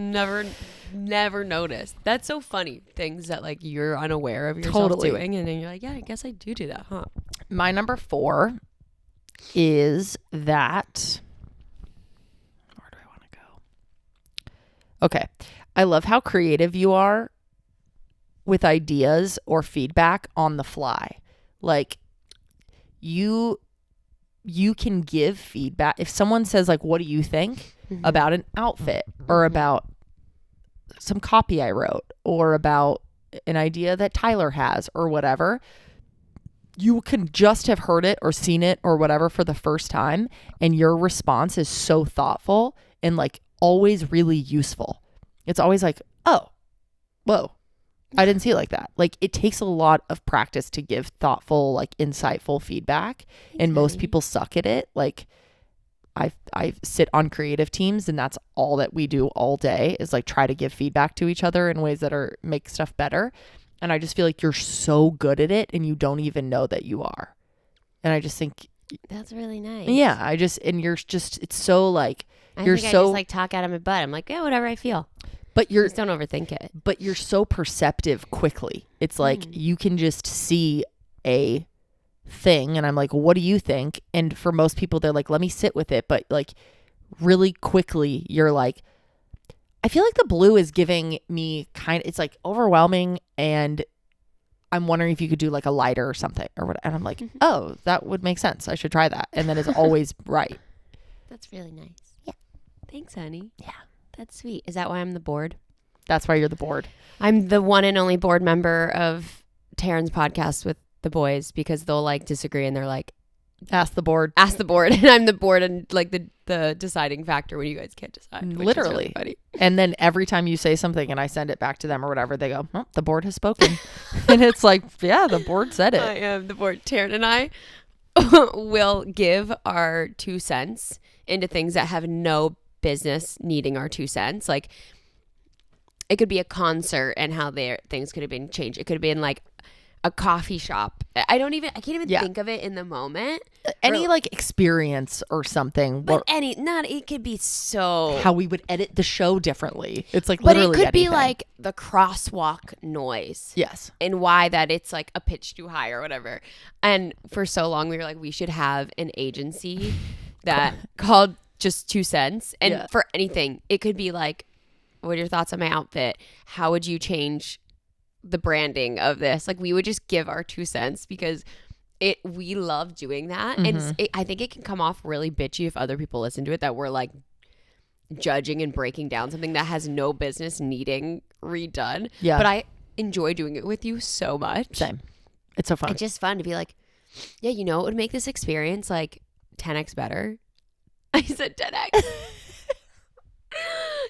Never noticed. That's so funny. Things that like you're unaware of yourself doing, and then you're like, yeah, I guess I do that, huh? My number 4 is that. Where do I want to go? Okay. I love how creative you are with ideas or feedback on the fly. Like you can give feedback. If someone says like, what do you think about an outfit or about some copy I wrote or about an idea that Tyler has or whatever, you can just have heard it or seen it or whatever for the first time, and your response is so thoughtful and like always really useful. It's always like, oh, whoa, I didn't see it like that. Like, it takes a lot of practice to give thoughtful, like insightful feedback, and most people suck at it. Like, I sit on creative teams, and that's all that we do all day is like try to give feedback to each other in ways that make stuff better. And I just feel like you're so good at it, and you don't even know that you are. And I just think that's really nice. Yeah, and you're just, it's so like I just like talk out of my butt. I'm like, yeah, whatever I feel. But just don't overthink it. But you're so perceptive quickly. It's like you can just see a thing, and I'm like, what do you think? And for most people, they're like, let me sit with it. But like really quickly, you're like, I feel like the blue is giving me it's like overwhelming, and I'm wondering if you could do like a lighter or something or what. And I'm like, oh, that would make sense. I should try that. And then it's always right. That's really nice. Yeah. Thanks, honey. Yeah. That's sweet. Is that why I'm the board? That's why you're the board. I'm the one and only board member of Taryn's podcast with the boys, because they'll like disagree and they're like, ask the board. And I'm the board and like the deciding factor when you guys can't decide. Literally. Really funny. And then every time you say something and I send it back to them or whatever, they go, the board has spoken. And it's like, yeah, the board said it. I am the board. Taryn and I will give our 2 cents into things that have no business needing our 2 cents. Like, it could be a concert and how things could have been changed. It could have been like a coffee shop. I can't even think of it in the moment. Any like experience or something. But it could be so. How we would edit the show differently. It's like but literally it could anything. be like the crosswalk noise. Yes. And why that it's like a pitch too high or whatever. And for so long we were like, we should have an agency that called just 2 cents. And for anything, it could be like, what are your thoughts on my outfit? How would you change the branding of this? Like, we would just give our 2 cents because we love doing that. And I think it can come off really bitchy if other people listen to it, that we're like judging and breaking down something that has no business needing redone. Yeah. But I enjoy doing it with you so much. Same. It's so fun. It's just fun to be like, yeah, it would make this experience like 10x better. I said 10x.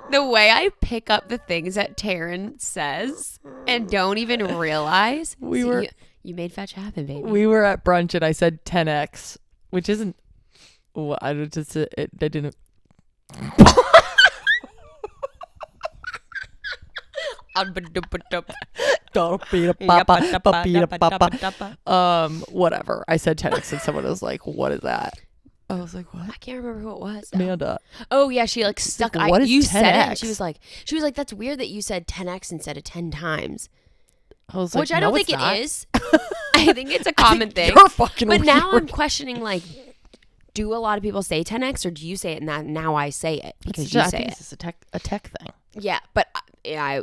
The way I pick up the things that Taryn says and don't even realize. You made fetch happen, baby. We were at brunch and I said 10x, which isn't. Well, I just I didn't. Whatever. I said 10x and someone was like, "What is that?" I was like, what? I can't remember who it was. Amanda. Oh yeah, she like stuck. What is you 10x? said it. And she was like, that's weird that you said 10x instead of 10 times. I was like, which I don't think it is. I think it's a common thing. You're fucking but weird. now I'm questioning, like, do a lot of people say 10x, or do you say it and now I say it because you say it? It's a tech thing. Yeah, but I.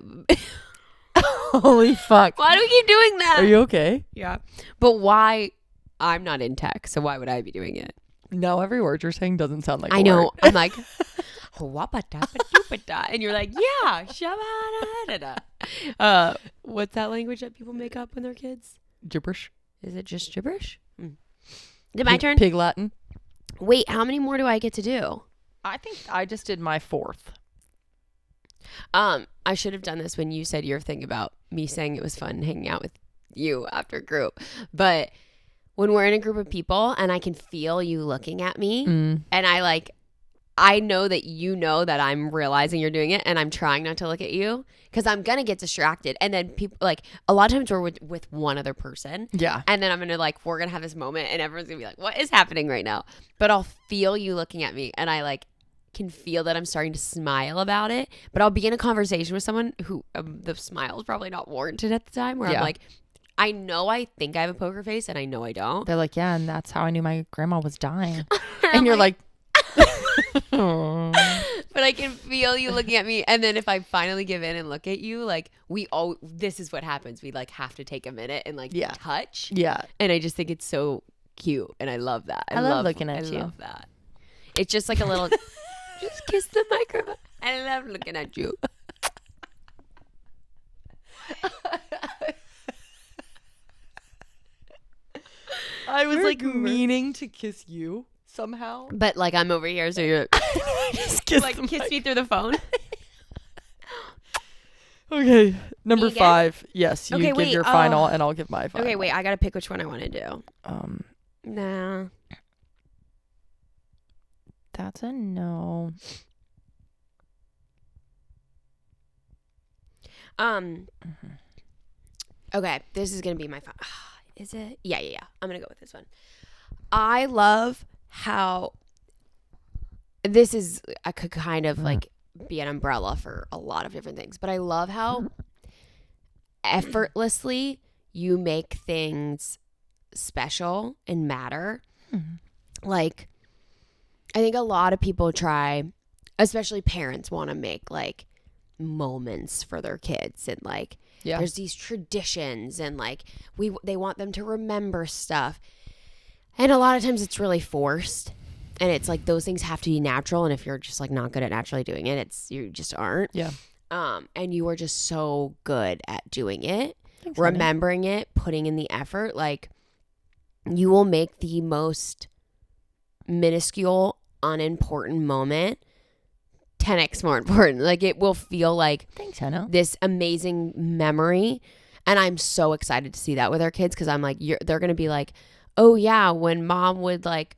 Holy fuck! Why do we keep doing that? Are you okay? Yeah, but why? I'm not in tech, so why would I be doing it? No, every word you're saying doesn't sound like I a know. word. I'm like, wappa-dappa-duppa-da. And you're like, yeah, shabba-da-da-da. What's that language that people make up when they're kids? Gibberish. Is it just gibberish? Is it my turn? Pig Latin. Wait, how many more do I get to do? I think I just did my 4th. I should have done this when you said your thing about me saying it was fun hanging out with you after group. But when we're in a group of people and I can feel you looking at me and I know that you know that I'm realizing you're doing it and I'm trying not to look at you because I'm going to get distracted. And then people like a lot of times we're with one other person. Yeah. And then I'm going to like, we're going to have this moment and everyone's going to be like, what is happening right now? But I'll feel you looking at me and I like can feel that I'm starting to smile about it. But I'll be in a conversation with someone who the smile is probably not warranted at the time where I'm like, I know I think I have a poker face and I know I don't. They're like, yeah, and that's how I knew my grandma was dying. And you're like but I can feel you looking at me. And then if I finally give in and look at you, like this is what happens. We like have to take a minute and like touch. Yeah. And I just think it's so cute. And I love that. I love looking at you. I love that. It's just like a little, just kiss the microphone. I love looking at you. I was like meaning to kiss you somehow. But like I'm over here, so you're just kiss me through the phone. Okay, number 5. Yes, you give your final and I'll give my final. Okay, wait, I gotta pick which one I want to do. Nah. That's a no. Okay, this is gonna be my final. Is it? Yeah. I'm gonna go with this one. I love how this is I could kind of like be an umbrella for a lot of different things, but I love how effortlessly you make things special and matter. Like I think a lot of people try, especially parents, want to make like moments for their kids and like there's these traditions and like they want them to remember stuff. And a lot of times it's really forced and it's like those things have to be natural. And if you're just like not good at naturally doing it, you just aren't. Yeah. And you are just so good at doing it, Thanks, remembering it, putting in the effort. Like you will make the most minuscule, unimportant moment 10x more important. Like it will feel like thanks, Hannah. This amazing memory. And I'm so excited to see that with our kids because I'm like, they're going to be like, oh yeah, when mom would like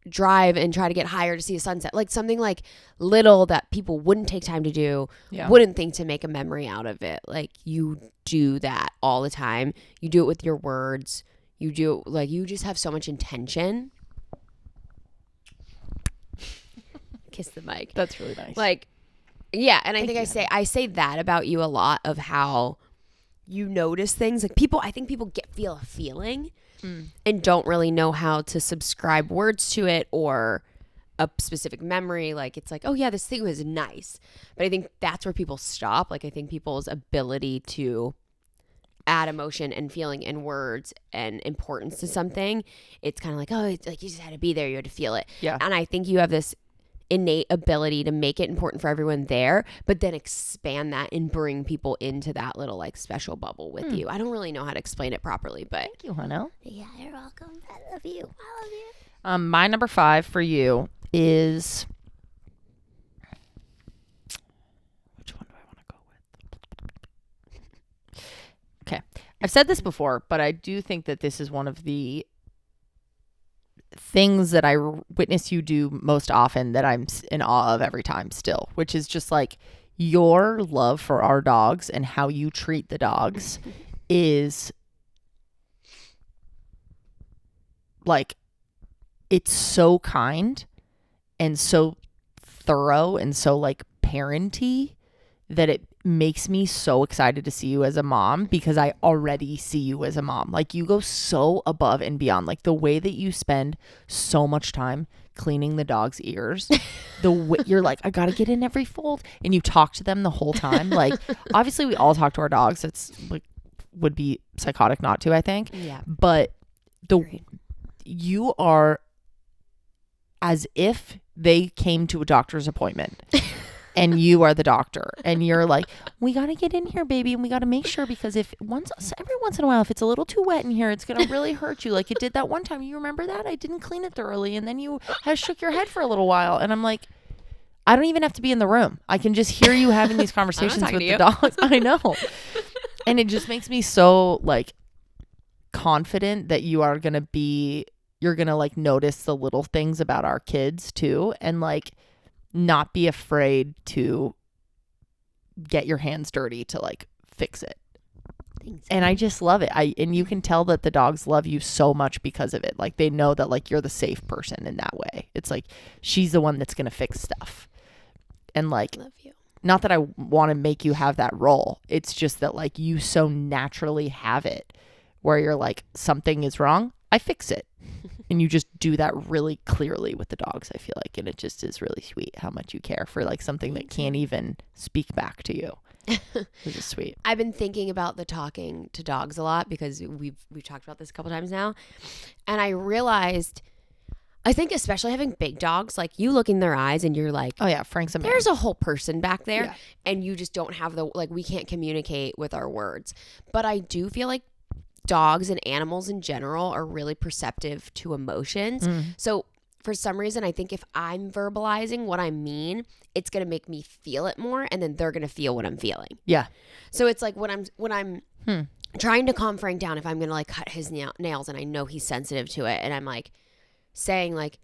drive and try to get higher to see a sunset, like something like little that people wouldn't take time to do, wouldn't think to make a memory out of it. Like you do that all the time. You do it with your words. You do like, you just have so much intention. Kiss the mic. That's really nice. Like, yeah. And I think I say that about you a lot of how you notice things. Like I think people feel a feeling and don't really know how to subscribe words to it or a specific memory. Like it's like, oh yeah, this thing was nice. But I think that's where people stop. Like I think people's ability to add emotion and feeling and words and importance to something, it's kind of like, oh, it's like you just had to be there. You had to feel it. Yeah. And I think you have this innate ability to make it important for everyone there, but then expand that and bring people into that little like special bubble with you. I don't really know how to explain it properly, but thank you, Hannah. Yeah, you're welcome. I love you. I love you. My number 5 for you is, which one do I want to go with? Okay, I've said this before, but I do think that this is one of the things that I witness you do most often that I'm in awe of every time still, which is just like your love for our dogs and how you treat the dogs is like, it's so kind and so thorough and so like parenty that it makes me so excited to see you as a mom because I already see you as a mom. Like you go so above and beyond, like the way that you spend so much time cleaning the dog's ears, the way you're like, I gotta get in every fold, and you talk to them the whole time. Like obviously we all talk to our dogs. It's like would be psychotic not to, I think. Yeah. But you are as if they came to a doctor's appointment. And you are the doctor, and you're like, we got to get in here, baby, and we got to make sure, because if every once in a while, if it's a little too wet in here, it's going to really hurt you, like it did that one time. You remember that? I didn't clean it thoroughly, and then you shook your head for a little while, and I'm like, I don't even have to be in the room. I can just hear you having these conversations with the dogs. I know. And it just makes me so like confident that you're going to like notice the little things about our kids too, and like not be afraid to get your hands dirty to like fix it. Thanks. And I just love it. And you can tell that the dogs love you so much because of it. Like they know that like you're the safe person in that way. It's like she's the one that's going to fix stuff. And like, love you. Not that I want to make you have that role. It's just that like you so naturally have it where you're like, something is wrong, I fix it. And you just do that really clearly with the dogs, I feel like. And it just is really sweet how much you care for like something that can't even speak back to you. Which is sweet. I've been thinking about the talking to dogs a lot because we've talked about this a couple times now. And I realized, I think especially having big dogs, like you look in their eyes and you're like, oh yeah, Frank's a man. There's a whole person back there. Yeah. And you just don't have we can't communicate with our words. But I do feel like dogs and animals in general are really perceptive to emotions. So for some reason, I think if I'm verbalizing what I mean, it's going to make me feel it more, and then they're going to feel what I'm feeling. Yeah. So it's like when I'm trying to calm Frank down, if I'm going to like cut his nails and I know he's sensitive to it, and I'm like saying like,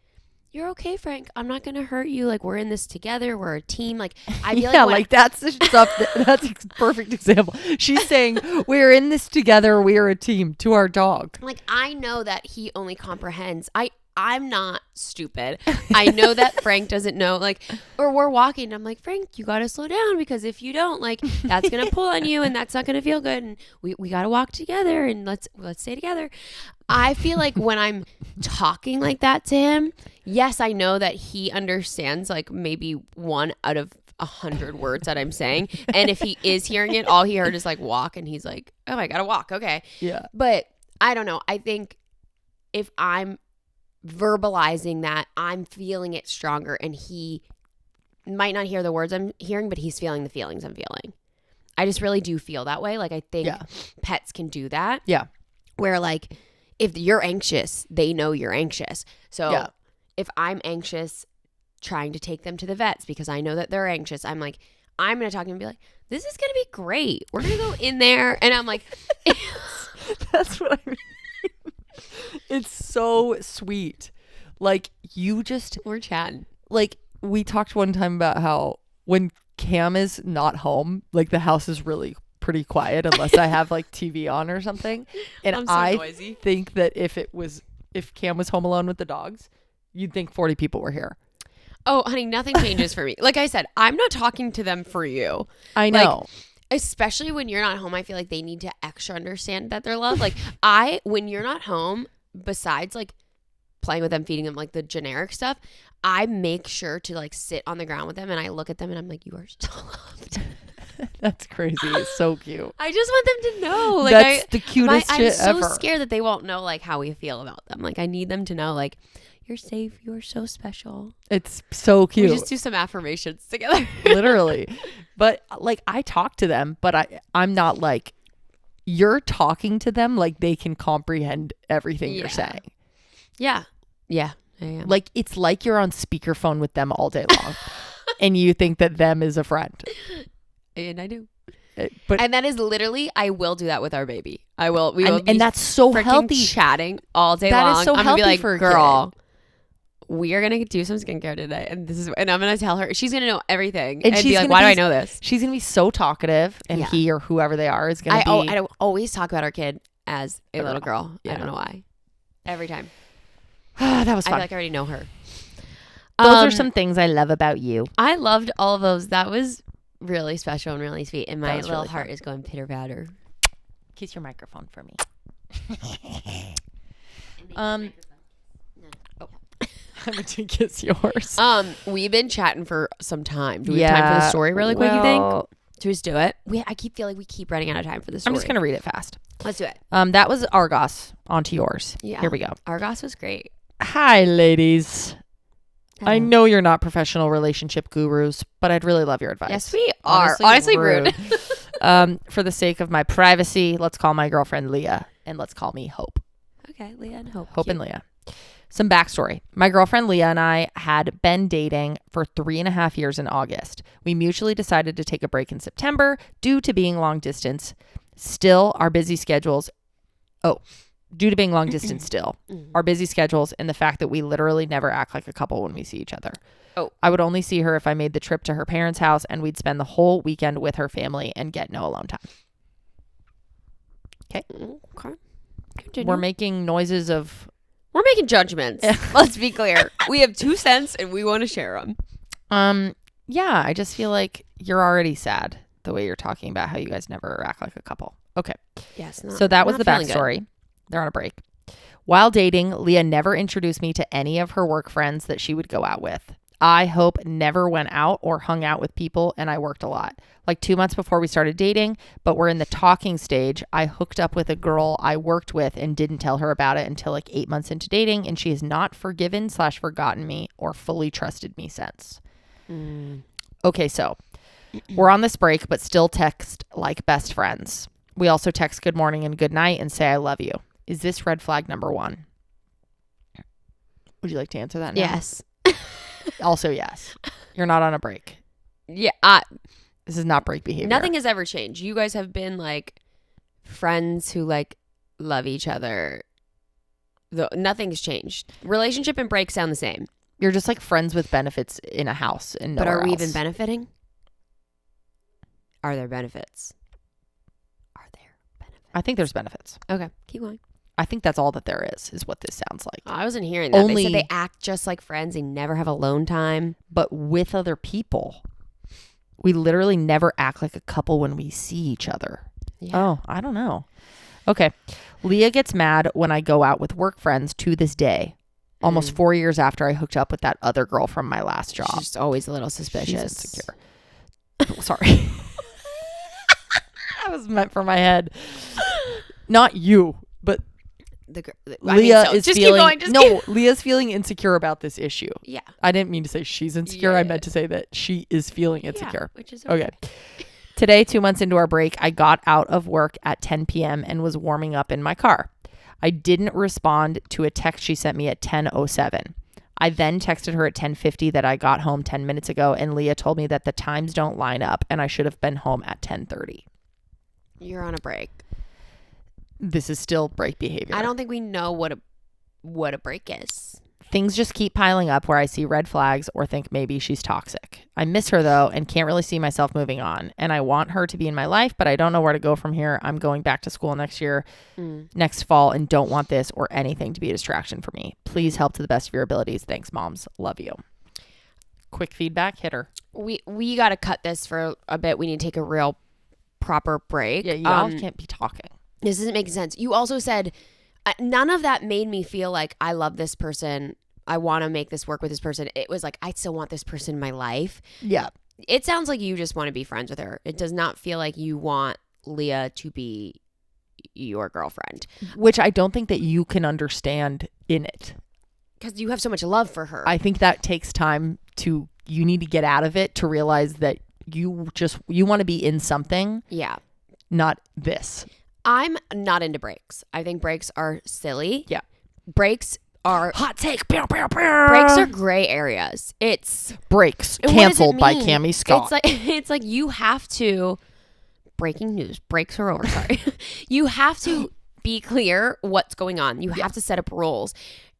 you're okay, Frank. I'm not going to hurt you. Like, we're in this together. We're a team. Like, I feel like that's the stuff. That's a perfect example. She's saying, we're in this together. We're a team to our dog. Like, I know that he only comprehends. I'm not stupid. I know that Frank doesn't know, like, or we're walking. I'm like, Frank, you got to slow down, because if you don't, like, that's going to pull on you and that's not going to feel good. And we got to walk together and let's stay together. I feel like when I'm talking like that to him, yes, I know that he understands like maybe 1 out of 100 words that I'm saying. And if he is hearing it, all he heard is like walk, and he's like, oh, I got to walk. Okay. Yeah. But I don't know. I think if I'm verbalizing that, I'm feeling it stronger, and he might not hear the words I'm hearing, but he's feeling the feelings I'm feeling. I just really do feel that way. Like, I think pets can do that. Yeah. Where like, if you're anxious, they know you're anxious. So if I'm anxious trying to take them to the vets because I know that they're anxious, I'm like, I'm going to talk to them and be like, this is going to be great. We're going to go in there. And I'm like, that's what I mean. It's so sweet. Like, we're chatting. Like, we talked one time about how when Cam is not home, like the house is really pretty quiet unless I have like TV on or something. And I think that if Cam was home alone with the dogs, you'd think 40 people were here. Oh, honey, nothing changes for me. Like I said, I'm not talking to them for you. I know. Like, especially when you're not home, I feel like they need to extra understand that they're loved. Like when you're not home, besides like playing with them, feeding them like the generic stuff, I make sure to like sit on the ground with them and I look at them and I'm like, you are so loved. That's crazy. It's so cute. I just want them to know. Like, that's the cutest shit I'm ever. so scared that they won't know like how we feel about them. Like, I need them to know like, you're safe. You're so special. It's so cute. We just do some affirmations together. Literally. But like, I talk to them, but I'm not like, you're talking to them like they can comprehend everything you're saying. Yeah. Yeah. I am. Like, it's like you're on speakerphone with them all day long and you think that them is a friend. And I do. But and that is literally, I will do that with our baby. I will. We will. And that's so healthy. Chatting all day long. That is so I'm healthy gonna be like, for a girl, we are gonna do some skincare today, and I'm gonna tell her. She's gonna know everything, and she's be like, why do I know this? She's gonna be so talkative, and he or whoever they are is gonna be. I always talk about our kid as a little girl. Yeah. I don't know why. Every time. That was fun. I feel like I already know her. Those are some things I love about you. I loved all of those. That was really special and really sweet, and my little really heart is going pitter patter. Kiss your microphone for me. Oh. I'm going to kiss yours. We've been chatting for some time. Do we have time for the story really quick, you think? Should we just do it? I feel like we keep running out of time for the story. I'm just going to read it fast. Let's do it. That was Argos. On to yours. Yeah. Here we go. Argos was great. Hi, ladies. I know you're not professional relationship gurus, but I'd really love your advice. Yes, we are. Honestly rude. For the sake of my privacy, let's call my girlfriend Leah, and let's call me Hope. Okay, Leah and Hope. Hope and Leah. Some backstory. My girlfriend Leah and I had been dating for 3.5 years in August. We mutually decided to take a break in September due to being long distance. Still, our busy schedules. Due to being long distance still, our busy schedules and the fact that we literally never act like a couple when we see each other. I would only see her if I made the trip to her parents' house, and we'd spend the whole weekend with her family and get no alone time. Okay. Continue. We're making noises of... We're making judgments. Let's be clear. We have 2 cents and we want to share them. Yeah, I just feel like you're already sad the way you're talking about how you guys never act like a couple. Okay. Yes. So that was the backstory. They're on a break. While dating, Leah never introduced me to any of her work friends that she would go out with. I, Hope, never went out or hung out with people, and I worked a lot. Like 2 months before we started dating, but we're in the talking stage, I hooked up with a girl I worked with and didn't tell her about it until like 8 months into dating, and she has not forgiven/forgotten me or fully trusted me since. Okay, so we're on this break, but still text like best friends. We also text good morning and good night and say I love you. Is this red flag number 1? Would you like to answer that now? Yes. Also, yes. You're not on a break. Yeah. This is not break behavior. Nothing has ever changed. You guys have been like friends who like love each other. Nothing's changed. Relationship and break sound the same. You're just like friends with benefits in a house and nowhere But are we else. even benefiting? Are there benefits? I think there's benefits. Okay, keep going. I think that's all that there is what this sounds like. I wasn't hearing that. They said they act just like friends. They never have alone time. But with other people. We literally never act like a couple when we see each other. Yeah. Oh, I don't know. Okay. Leah gets mad when I go out with work friends to this day. Almost 4 years after I hooked up with that other girl from my last job. She's always a little suspicious. She's insecure. Sorry. That was meant for my head. Not you, but Leah is feeling... Leah's feeling insecure about this issue. Yeah. I didn't mean to say she's insecure. I meant to say that she is feeling insecure. Which is okay. Today, 2 months into our break, I got out of work at 10 p.m. and was warming up in my car. I didn't respond to a text she sent me at 10:07. I then texted her at 10:50 that I got home 10 minutes ago, and Leah told me that the times don't line up and I should have been home at 10:30. You're on a break. This is still break behavior. I don't think we know what a break is. Things just keep piling up where I see red flags or think maybe she's toxic. I miss her though and can't really see myself moving on. And I want her to be in my life, but I don't know where to go from here. I'm going back to school next year, next fall, and don't want this or anything to be a distraction for me. Please help to the best of your abilities. Thanks, moms. Love you. Quick feedback. Hit her. We got to cut this for a bit. We need to take a real proper break. Yeah, you all can't be talking. This doesn't make sense. You also said none of that made me feel like I love this person. I want to make this work with this person. It was like, I still want this person in my life. Yeah. It sounds like you just want to be friends with her. It does not feel like you want Leah to be your girlfriend. Which I don't think that you can understand in it. Because you have so much love for her. I think that takes time you need to get out of it to realize that you want to be in something. Yeah. Not this. I'm not into breaks. I think breaks are silly. Yeah. Breaks are hot take. Breaks are gray areas. It's breaks canceled by Cammie Scott. It's like you have to. Breaking news. Breaks are over. Sorry. You have to be clear what's going on. You have to set up rules.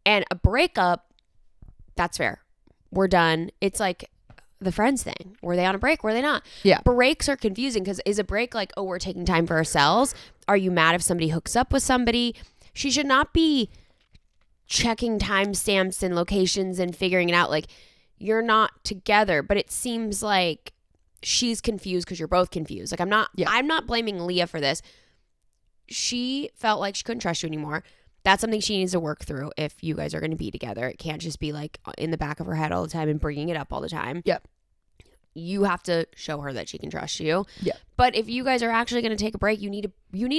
And a breakup, that's fair. We're done. It's like the friends thing. Were they on a break? Were they not? Yeah. Breaks are confusing because is a break like, oh, we're taking time for ourselves? Are you mad if somebody hooks up with somebody? She should not be checking timestamps and locations and figuring it out. Like, you're not together, but it seems like she's confused because you're both confused. Like, I'm not blaming Leah for this. She felt like she couldn't trust you anymore. That's something she needs to work through if you guys are going to be together. It can't just be like in the back of her head all the time and bringing it up all the time. Yep. You have to show her that she can trust you. Yeah. But if you guys are actually going to take a break, you need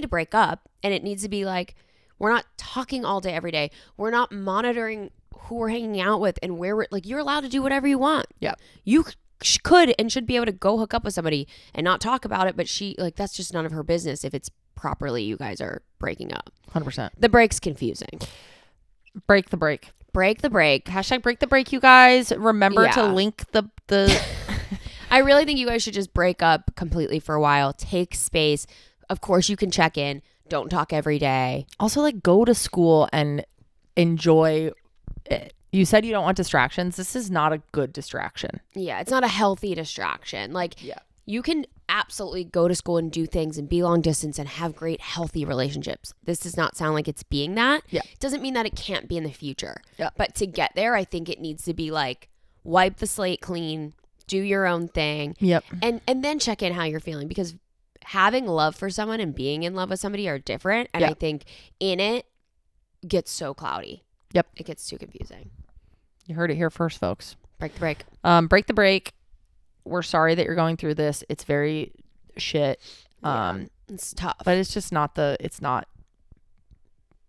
to break up, and it needs to be like, we're not talking all day every day. We're not monitoring who we're hanging out with and where we're like, you're allowed to do whatever you want. Yeah. You could and should be able to go hook up with somebody and not talk about it, but that's just none of her business if it's properly you guys are breaking up. 100%. The break's confusing. Break the break. Break the break. Hashtag break the break, you guys. Remember to Yeah. link the I really think you guys should just break up completely for a while. Take space. Of course, you can check in. Don't talk every day. Also, like, go to school and enjoy it. You said you don't want distractions. This is not a good distraction. Yeah, it's not a healthy distraction. Like, Yeah. you can absolutely go to school and do things and be long distance and have great, healthy relationships. This does not sound like it's being that. Yeah. It doesn't mean that it can't be in the future. Yeah. But to get there, I think it needs to be like, wipe the slate clean, do your own thing. Yep. And then check in how you're feeling, because having love for someone and being in love with somebody are different. And Yeah. I think in it gets so cloudy. Yep. It gets too confusing. You heard it here first, folks. Break the break. Break the break. We're sorry that you're going through this. It's very shit. Yeah, it's tough. But it's just not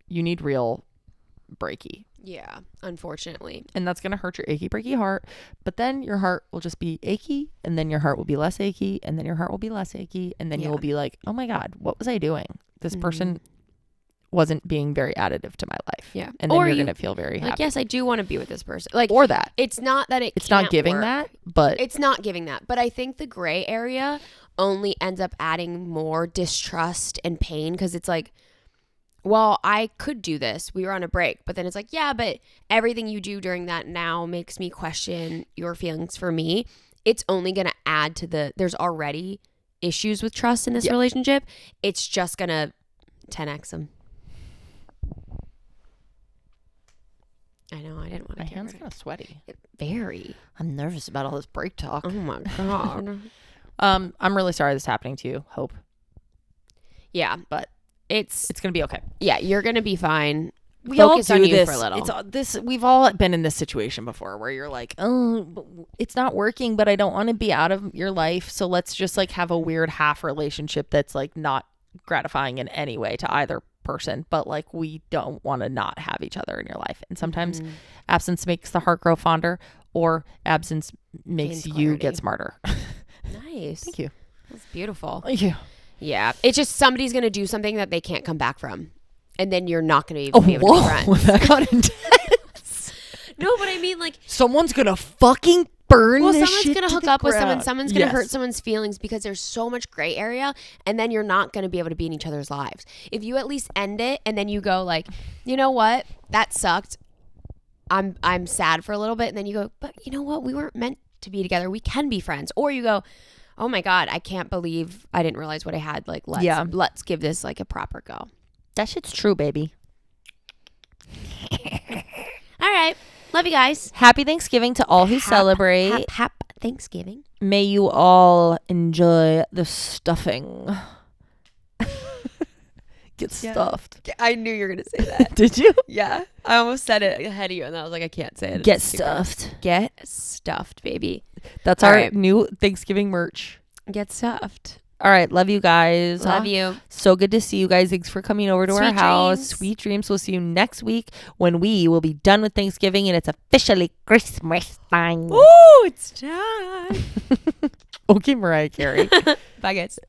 you need real breaky. Yeah, unfortunately. And that's going to hurt your achy breaky heart. But then your heart will just be achy. And then your heart will be less achy. And then your heart will be less achy. And then Yeah. you'll be like, oh my God, what was I doing? This person wasn't being very additive to my life. Yeah. And then Or you're you- going to feel very Like, happy. yes, I do want to be with this person. Like, Or that. it's not that It's not can't giving work. that, but It's not giving that. But I think the gray area only ends up adding more distrust and pain, because it's like, well, I could do this. We were on a break. But then it's like, yeah, but everything you do during that now makes me question your feelings for me. It's only going to add to there's already issues with trust in this Yep. relationship. It's just going to 10x them. I know. I didn't want to. my hand's kind of sweaty. Very. I'm nervous about all this break talk. Oh my God. I'm really sorry this is happening to you. Hope. Yeah, but it's It's going to be okay. yeah, you're gonna be fine. We Focus all on do you this. for a little. It's this. We've all been in this situation before where you're like, oh, but it's not working, but I don't want to be out of your life. So let's just like have a weird half relationship that's like not gratifying in any way to either person, but like we don't want to not have each other in your life. And sometimes absence makes the heart grow fonder, or absence makes Gain you clarity. get smarter. Nice. Thank you. That's beautiful. Thank you. Yeah, it's just somebody's gonna do something that they can't come back from, and then you're not gonna even be able to be friends. That got intense. No, but I mean, like, Someone's gonna fucking burn well, this someone's shit gonna to hook the up with someone. ground. Someone's gonna Yes. hurt someone's feelings, because there's so much gray area, and then you're not gonna be able to be in each other's lives. If you at least end it, and then you go like, you know what, that sucked. I'm sad for a little bit, and then you go, but you know what, we weren't meant to be together. We can be friends. Or you go, oh my God, I can't believe I didn't realize what I had. Like, let's give this like a proper go. That shit's true, baby. All right. Love you guys. Happy Thanksgiving to all who celebrate. Hap Thanksgiving. May you all enjoy the stuffing. Get stuffed. I knew you were going to say that. Did you? Yeah. I almost said it ahead of you, and I was like, I can't say it. Get It's super- stuffed. Get stuffed, baby. That's All our right. new Thanksgiving merch. Get stuffed. All right. Love you guys. Love you. So good to see you guys. Thanks for coming over to our Sweet house. dreams. Sweet dreams. We'll see you next week when we will be done with Thanksgiving and it's officially Christmas time. Ooh, it's time. Okay, Mariah Carey. Bye, guys.